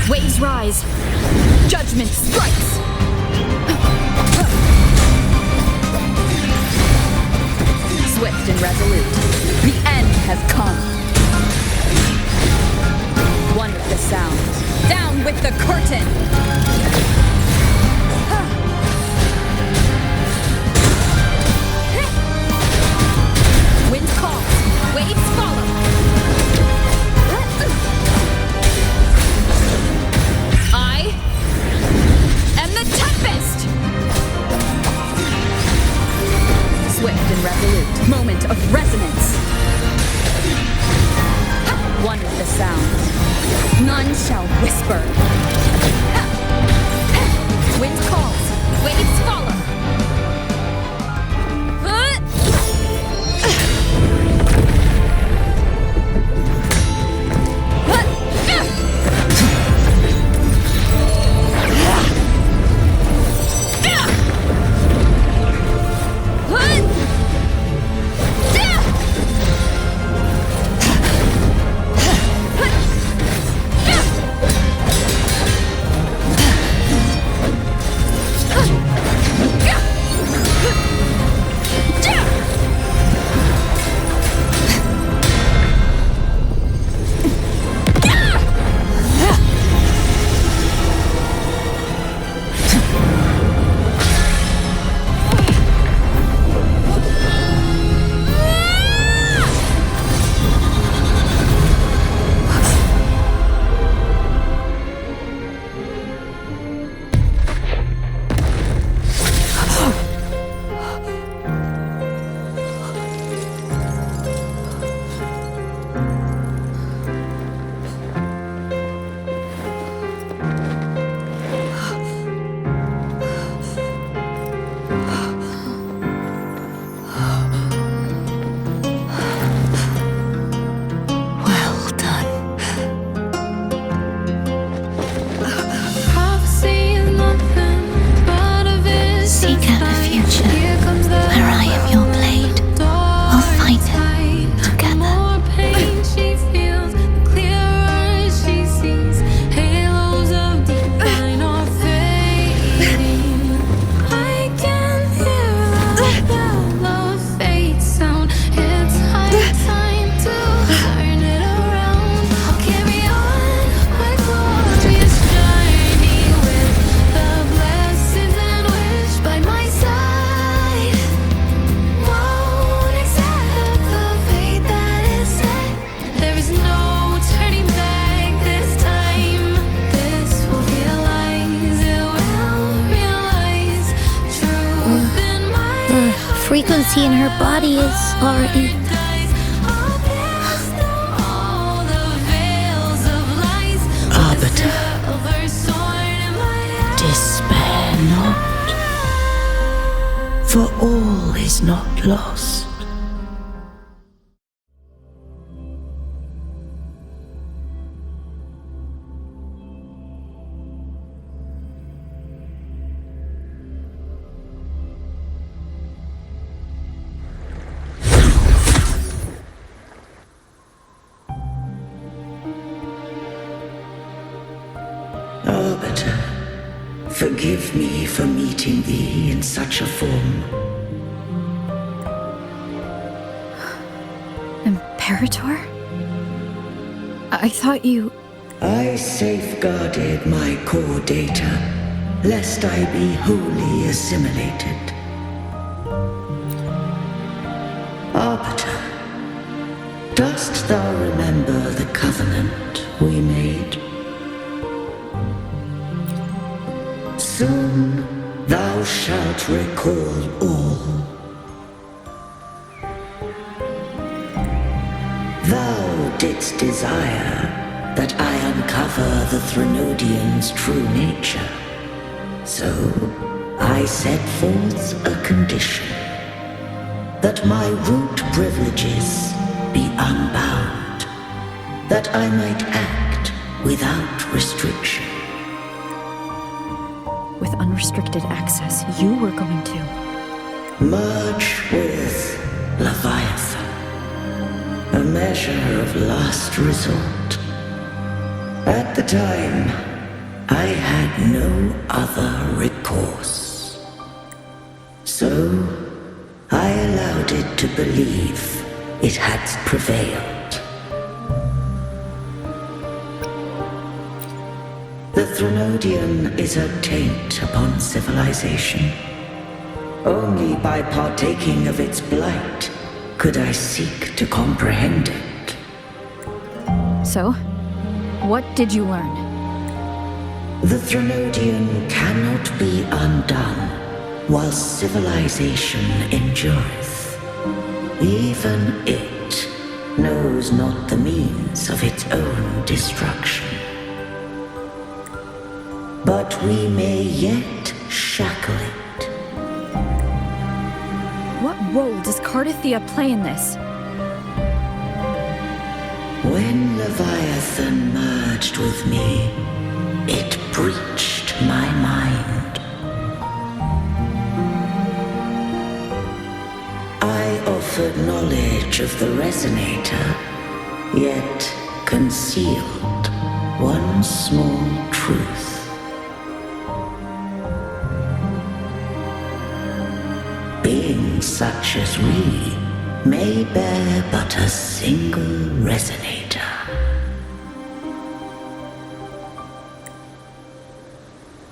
Waves rise. Judgment strikes. Swift and resolute. The end has come. One with the sound. Down with the curtain. Wind calls. Waves follow. I am the Tempest! Swift and resolute. Moment of resonance. One with the sound. None shall whisper. Wind calls. Waves follow. frequency in her body is already... Arbiter, despair not, for all is not lost. Arbiter, forgive me for meeting thee in such a form. Imperator? I thought you... I safeguarded my core data, lest I be wholly assimilated. Arbiter, dost thou remember the covenant we made? Soon thou shalt recall all. Thou didst desire that I uncover the Threnodian's true nature. So I set forth a condition, that my root privileges be unbound, that I might act without restriction. With unrestricted access, you were going to... Merge with Leviathan, a measure of last resort. At the time, I had no other recourse. So, I allowed it to believe it had prevailed. The Threnodian is a taint upon civilization. Only by partaking of its blight could I seek to comprehend it. So, what did you learn? The Threnodian cannot be undone while civilization endureth. Even it knows not the means of its own destruction. But we may yet shackle it. What role does Cardathia play in this? When Leviathan merged with me, it breached my mind. I offered knowledge of the Resonator, yet concealed one small truth. Beings such as we may bear but a single resonator.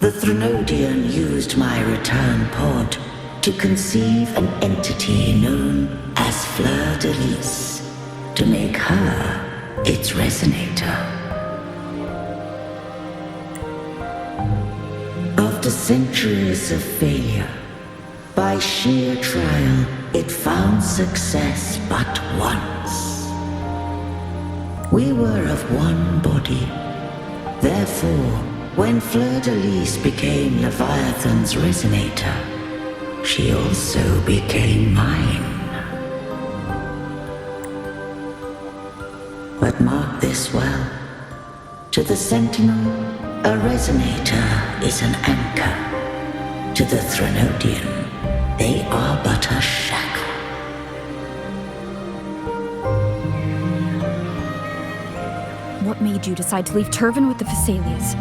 The Threnodian used my return pod to conceive an entity known as Fleur-de-Lis, to make her its resonator. After centuries of failure, by sheer trial, it found success but once. We were of one body. Therefore, when Fleur-de-Lis became Leviathan's resonator, she also became mine. But mark this well. To the Sentinel, a resonator is an anchor. To the Threnodian, they are but a shackle. What made you decide to leave Turvan with the Phassalias?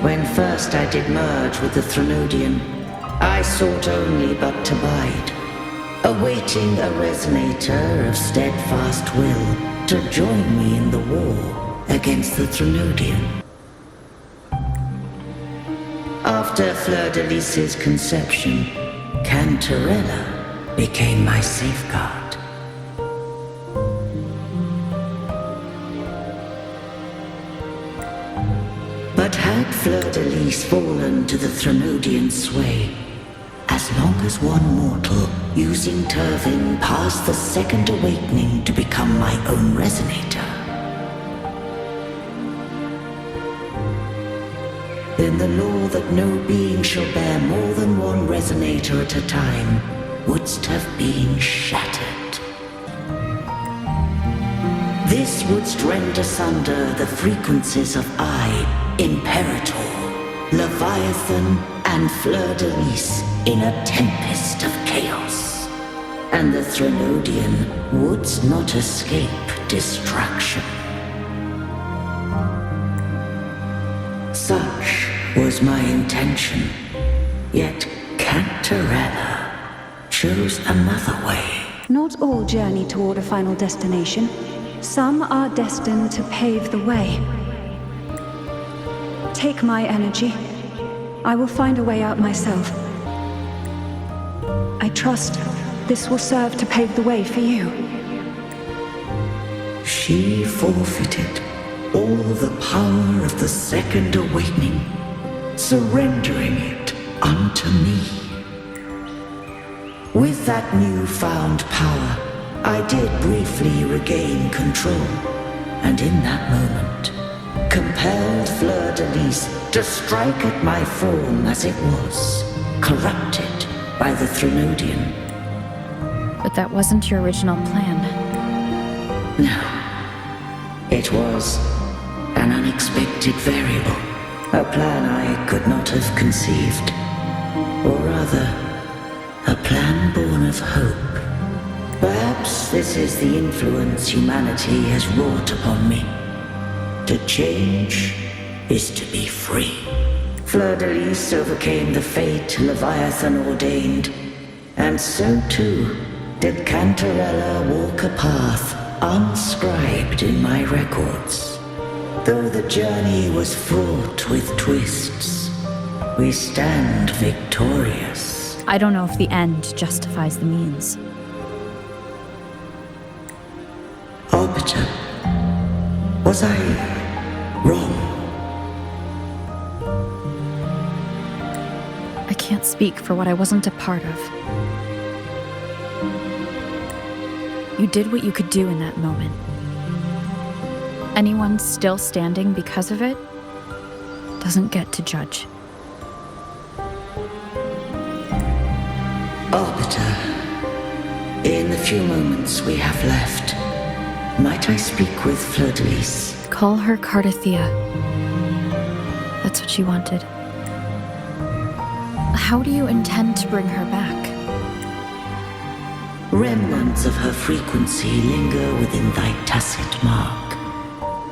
When first I did merge with the Threnodian, I sought only but to bide, awaiting a resonator of steadfast will to join me in the war against the Threnodian. After Fleur-de-Lis's conception, Cantarella became my safeguard. But had Fleur-de-Lis fallen to the Threnodian sway, as as long as one mortal using Turvin passed the second awakening to become my own resonator, then the law that no being shall bear more than one resonator at a time wouldst have been shattered. This wouldst rend asunder the frequencies of I, Imperator, Leviathan, and Fleur de Lis in a tempest of chaos, and the Threnodian wouldst not escape destruction. Such was my intention, yet Cantarella chose another way. Not all journey toward a final destination. Some are destined to pave the way. Take my energy. I will find a way out myself. I trust this will serve to pave the way for you. She forfeited all the power of the second awakening, surrendering it unto me. With that newfound power, I did briefly regain control, and in that moment, compelled Fleur de Lis to strike at my form as it was, corrupted by the Threnodian. But that wasn't your original plan. No. It was an unexpected variable, a plan I could not have conceived, or rather, a plan born of hope. Perhaps this is the influence humanity has wrought upon me. To change is to be free. Fleur de Lis overcame the fate Leviathan ordained, and so too did Cantarella walk a path unscribed in my records. Though the journey was fraught with twists, we stand victorious. I don't know if the end justifies the means. Arbiter, was I wrong? I can't speak for what I wasn't a part of. You did what you could do in that moment. Anyone still standing because of it doesn't get to judge. Arbiter, in the few moments we have left, might I speak with Fleur de Lis? Call her Cardathea. That's what she wanted. How do you intend to bring her back? Remnants of her frequency linger within thy tacit mark.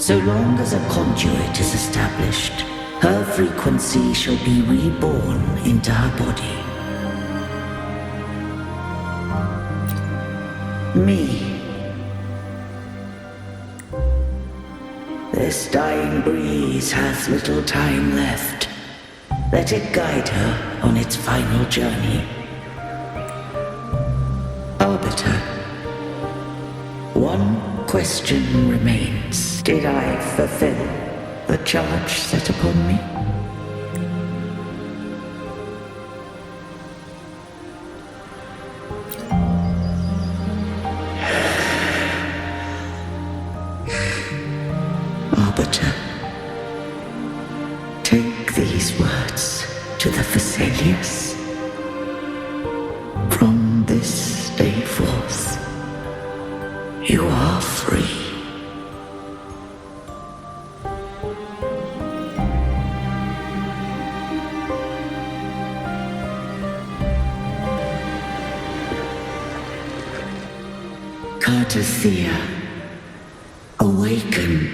So long as a conduit is established, her frequency shall be reborn into her body. Me. This dying breeze hath little time left. Let it guide her on its final journey. Arbiter, one question remains. Did I fulfill the charge set upon me? Arbiter, take these words to the Vesalius. From this day forth, you are free. Cardathea, awaken.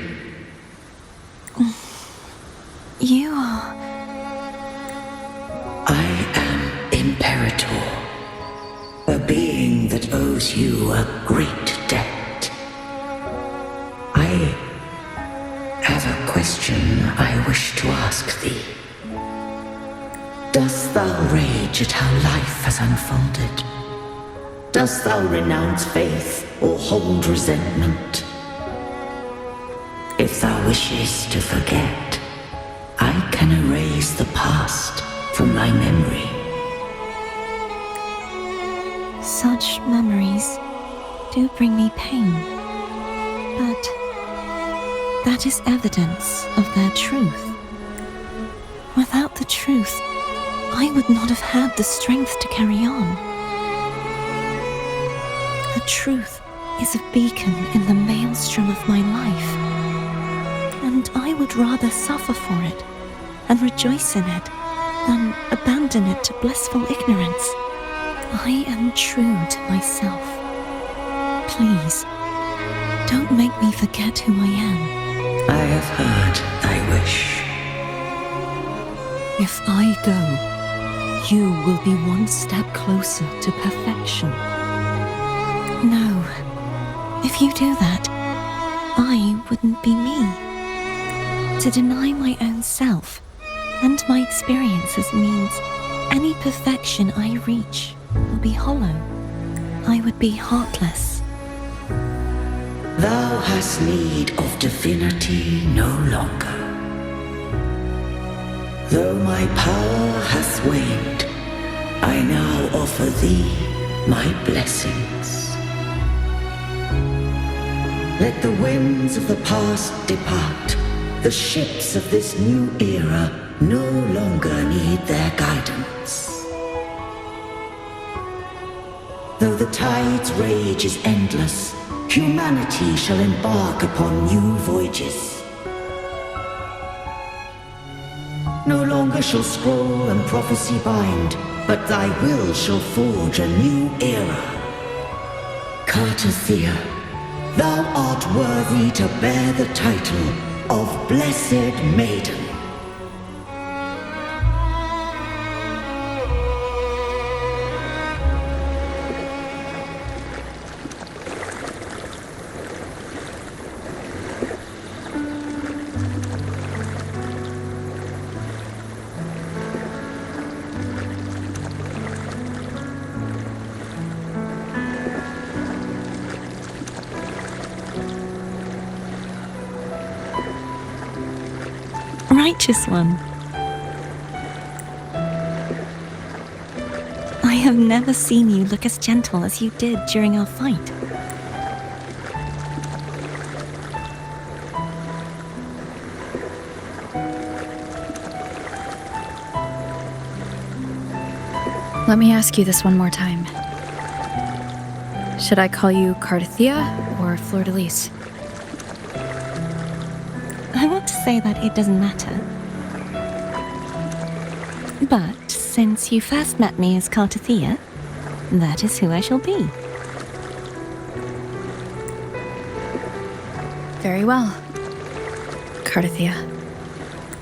You are... I am Imperator, a being that owes you a great debt. I have a question I wish to ask thee. Dost thou rage at how life has unfolded? Dost thou renounce faith or hold resentment? If thou wishes to forget, I can erase the past from thy memory. Such memories do bring me pain, but that is evidence of their truth. Without the truth, I would not have had the strength to carry on. The truth is a beacon in the maelstrom of my life, and I would rather suffer for it and rejoice in it than abandon it to blissful ignorance. I am true to myself. Please, don't make me forget who I am. I have heard thy wish. If I go, you will be one step closer to perfection. No, if you do that, I wouldn't be me. To deny my own self and my experiences means any perfection I reach will be hollow. I would be heartless. Thou hast need of divinity no longer. Though my power hath waned, I now offer thee my blessings. Let the winds of the past depart. The ships of this new era no longer need their guidance. Though the tide's rage is endless, humanity shall embark upon new voyages. No longer shall scroll and prophecy bind, but thy will shall forge a new era. Cartothea, thou art worthy to bear the title of Blessed Maiden. Righteous one. I have never seen you look as gentle as you did during our fight. Let me ask you this one more time. Should I call you Cartothea or Fleur-de-Lis? I want to say that it doesn't matter. But since you first met me as Cartothea, that is who I shall be. Very well, Cartothea.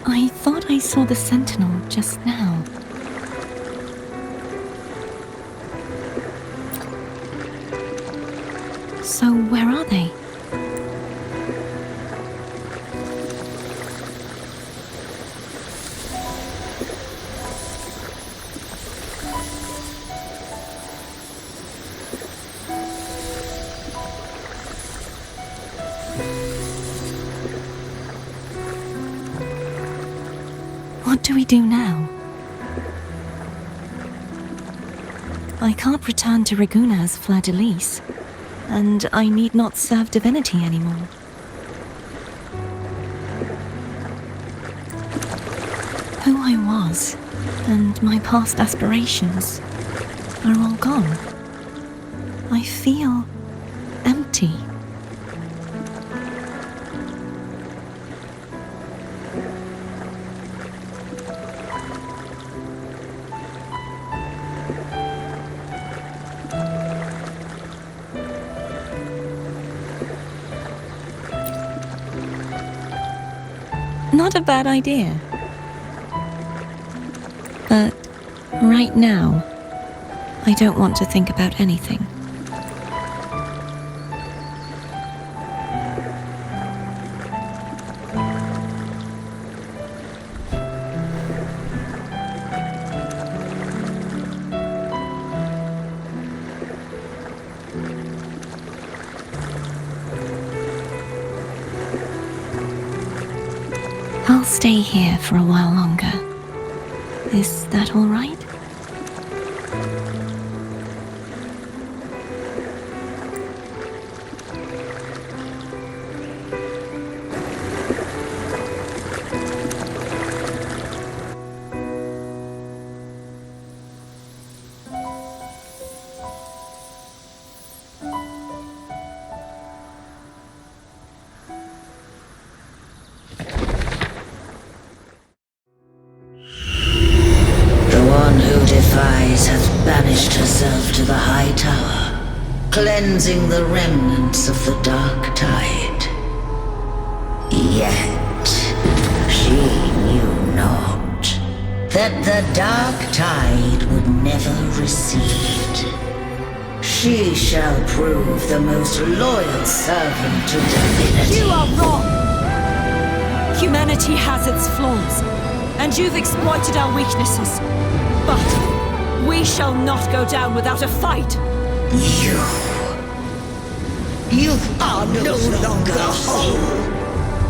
I thought I saw the Sentinel just now. So where are they? What do we do now? I can't return to Reguna as Fleur-de-Lis, and I need not serve divinity anymore. Who I was, and my past aspirations, are all gone. I feel empty. Not a bad idea. But right now, I don't want to think about anything. I'll stay here for a while longer. Is that all right? banished herself to the high tower, cleansing the remnants of the dark tide. Yet, she knew not that the dark tide would never recede. She shall prove the most loyal servant to divinity. You are wrong! Humanity has its flaws, and you've exploited our weaknesses. But we shall not go down without a fight! You are no longer whole!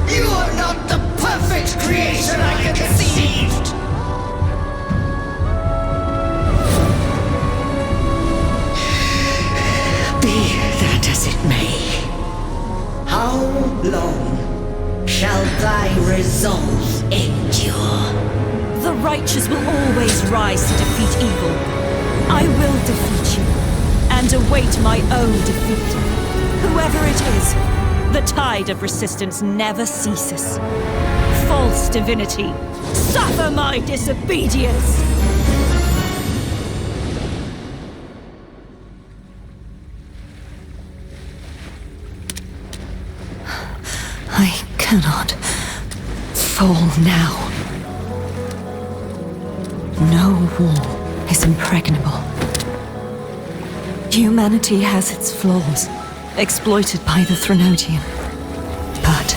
You are not the perfect creation I conceived! Be that as it may, how long shall thy resolve endure? The righteous will always rise to defeat evil. I will defeat you, and await my own defeat. Whoever it is, the tide of resistance never ceases. False divinity, suffer my disobedience! I cannot fall now. No wall is impregnable. Humanity has its flaws, exploited by the Threnodian. But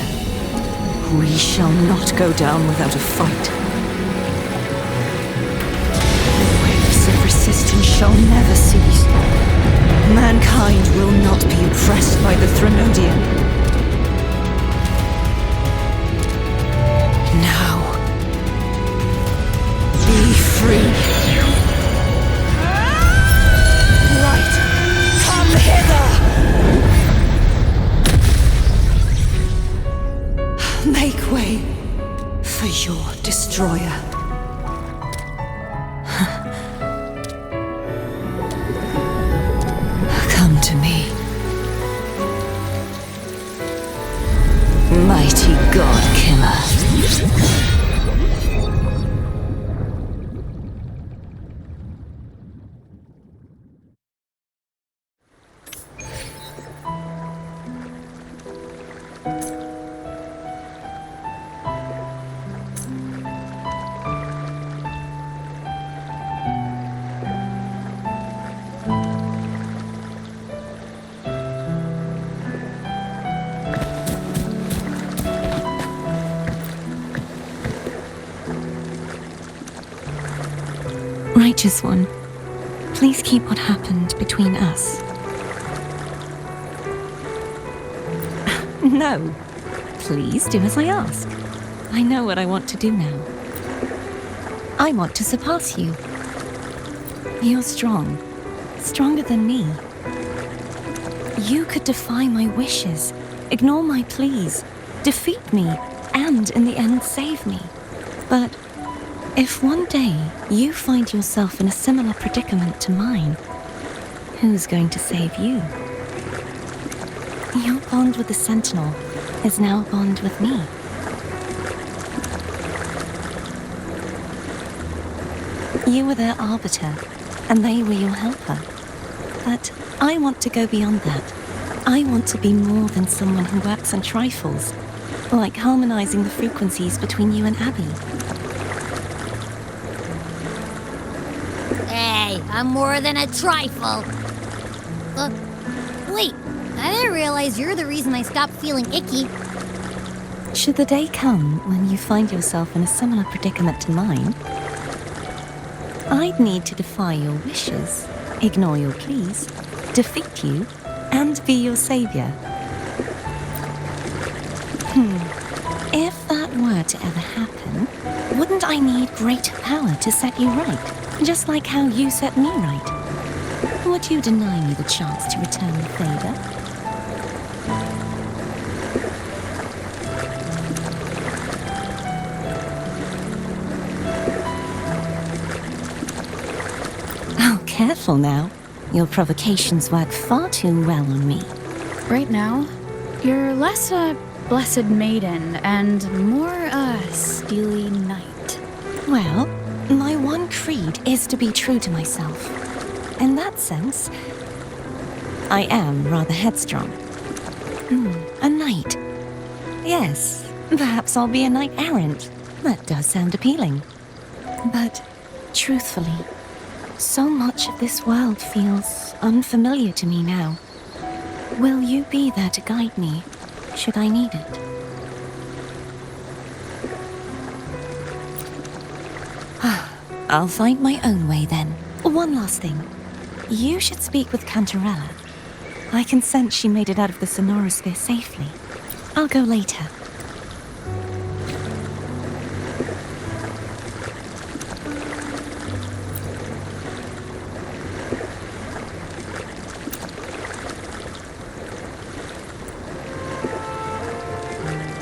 we shall not go down without a fight. The waves of resistance shall never cease. Mankind will not be oppressed by the Threnodian. Now, be free. Light, come hither! Make way for your destroyer. Come to me. Mighty God Killer. Righteous One, please keep what happened between us. No. Please do as I ask. I know what I want to do now. I want to surpass you. You're strong. Stronger than me. You could defy my wishes, ignore my pleas, defeat me, and in the end save me. But if one day you find yourself in a similar predicament to mine, who's going to save you? Your bond with the Sentinel is now a bond with me. You were their arbiter, and they were your helper. But I want to go beyond that. I want to be more than someone who works on trifles, like harmonizing the frequencies between you and Abby. Hey, I'm more than a trifle. Wait, I didn't realize you're the reason I stopped feeling icky. Should the day come when you find yourself in a similar predicament to mine, I'd need to defy your wishes, ignore your pleas, defeat you, and be your savior. If that were to ever happen, wouldn't I need greater power to set you right? Just like how you set me right. Would you deny me the chance to return the favor? Oh, careful now. Your provocations work far too well on me. Right now, you're less a blessed maiden and more a steely knight. Well, my one creed is to be true to myself. In that sense, I am rather headstrong. A knight. Yes, perhaps I'll be a knight errant. That does sound appealing. But, truthfully, so much of this world feels unfamiliar to me now. Will you be there to guide me, should I need it? I'll find my own way then. One last thing. You should speak with Cantarella. I can sense she made it out of the Sonorosphere safely. I'll go later.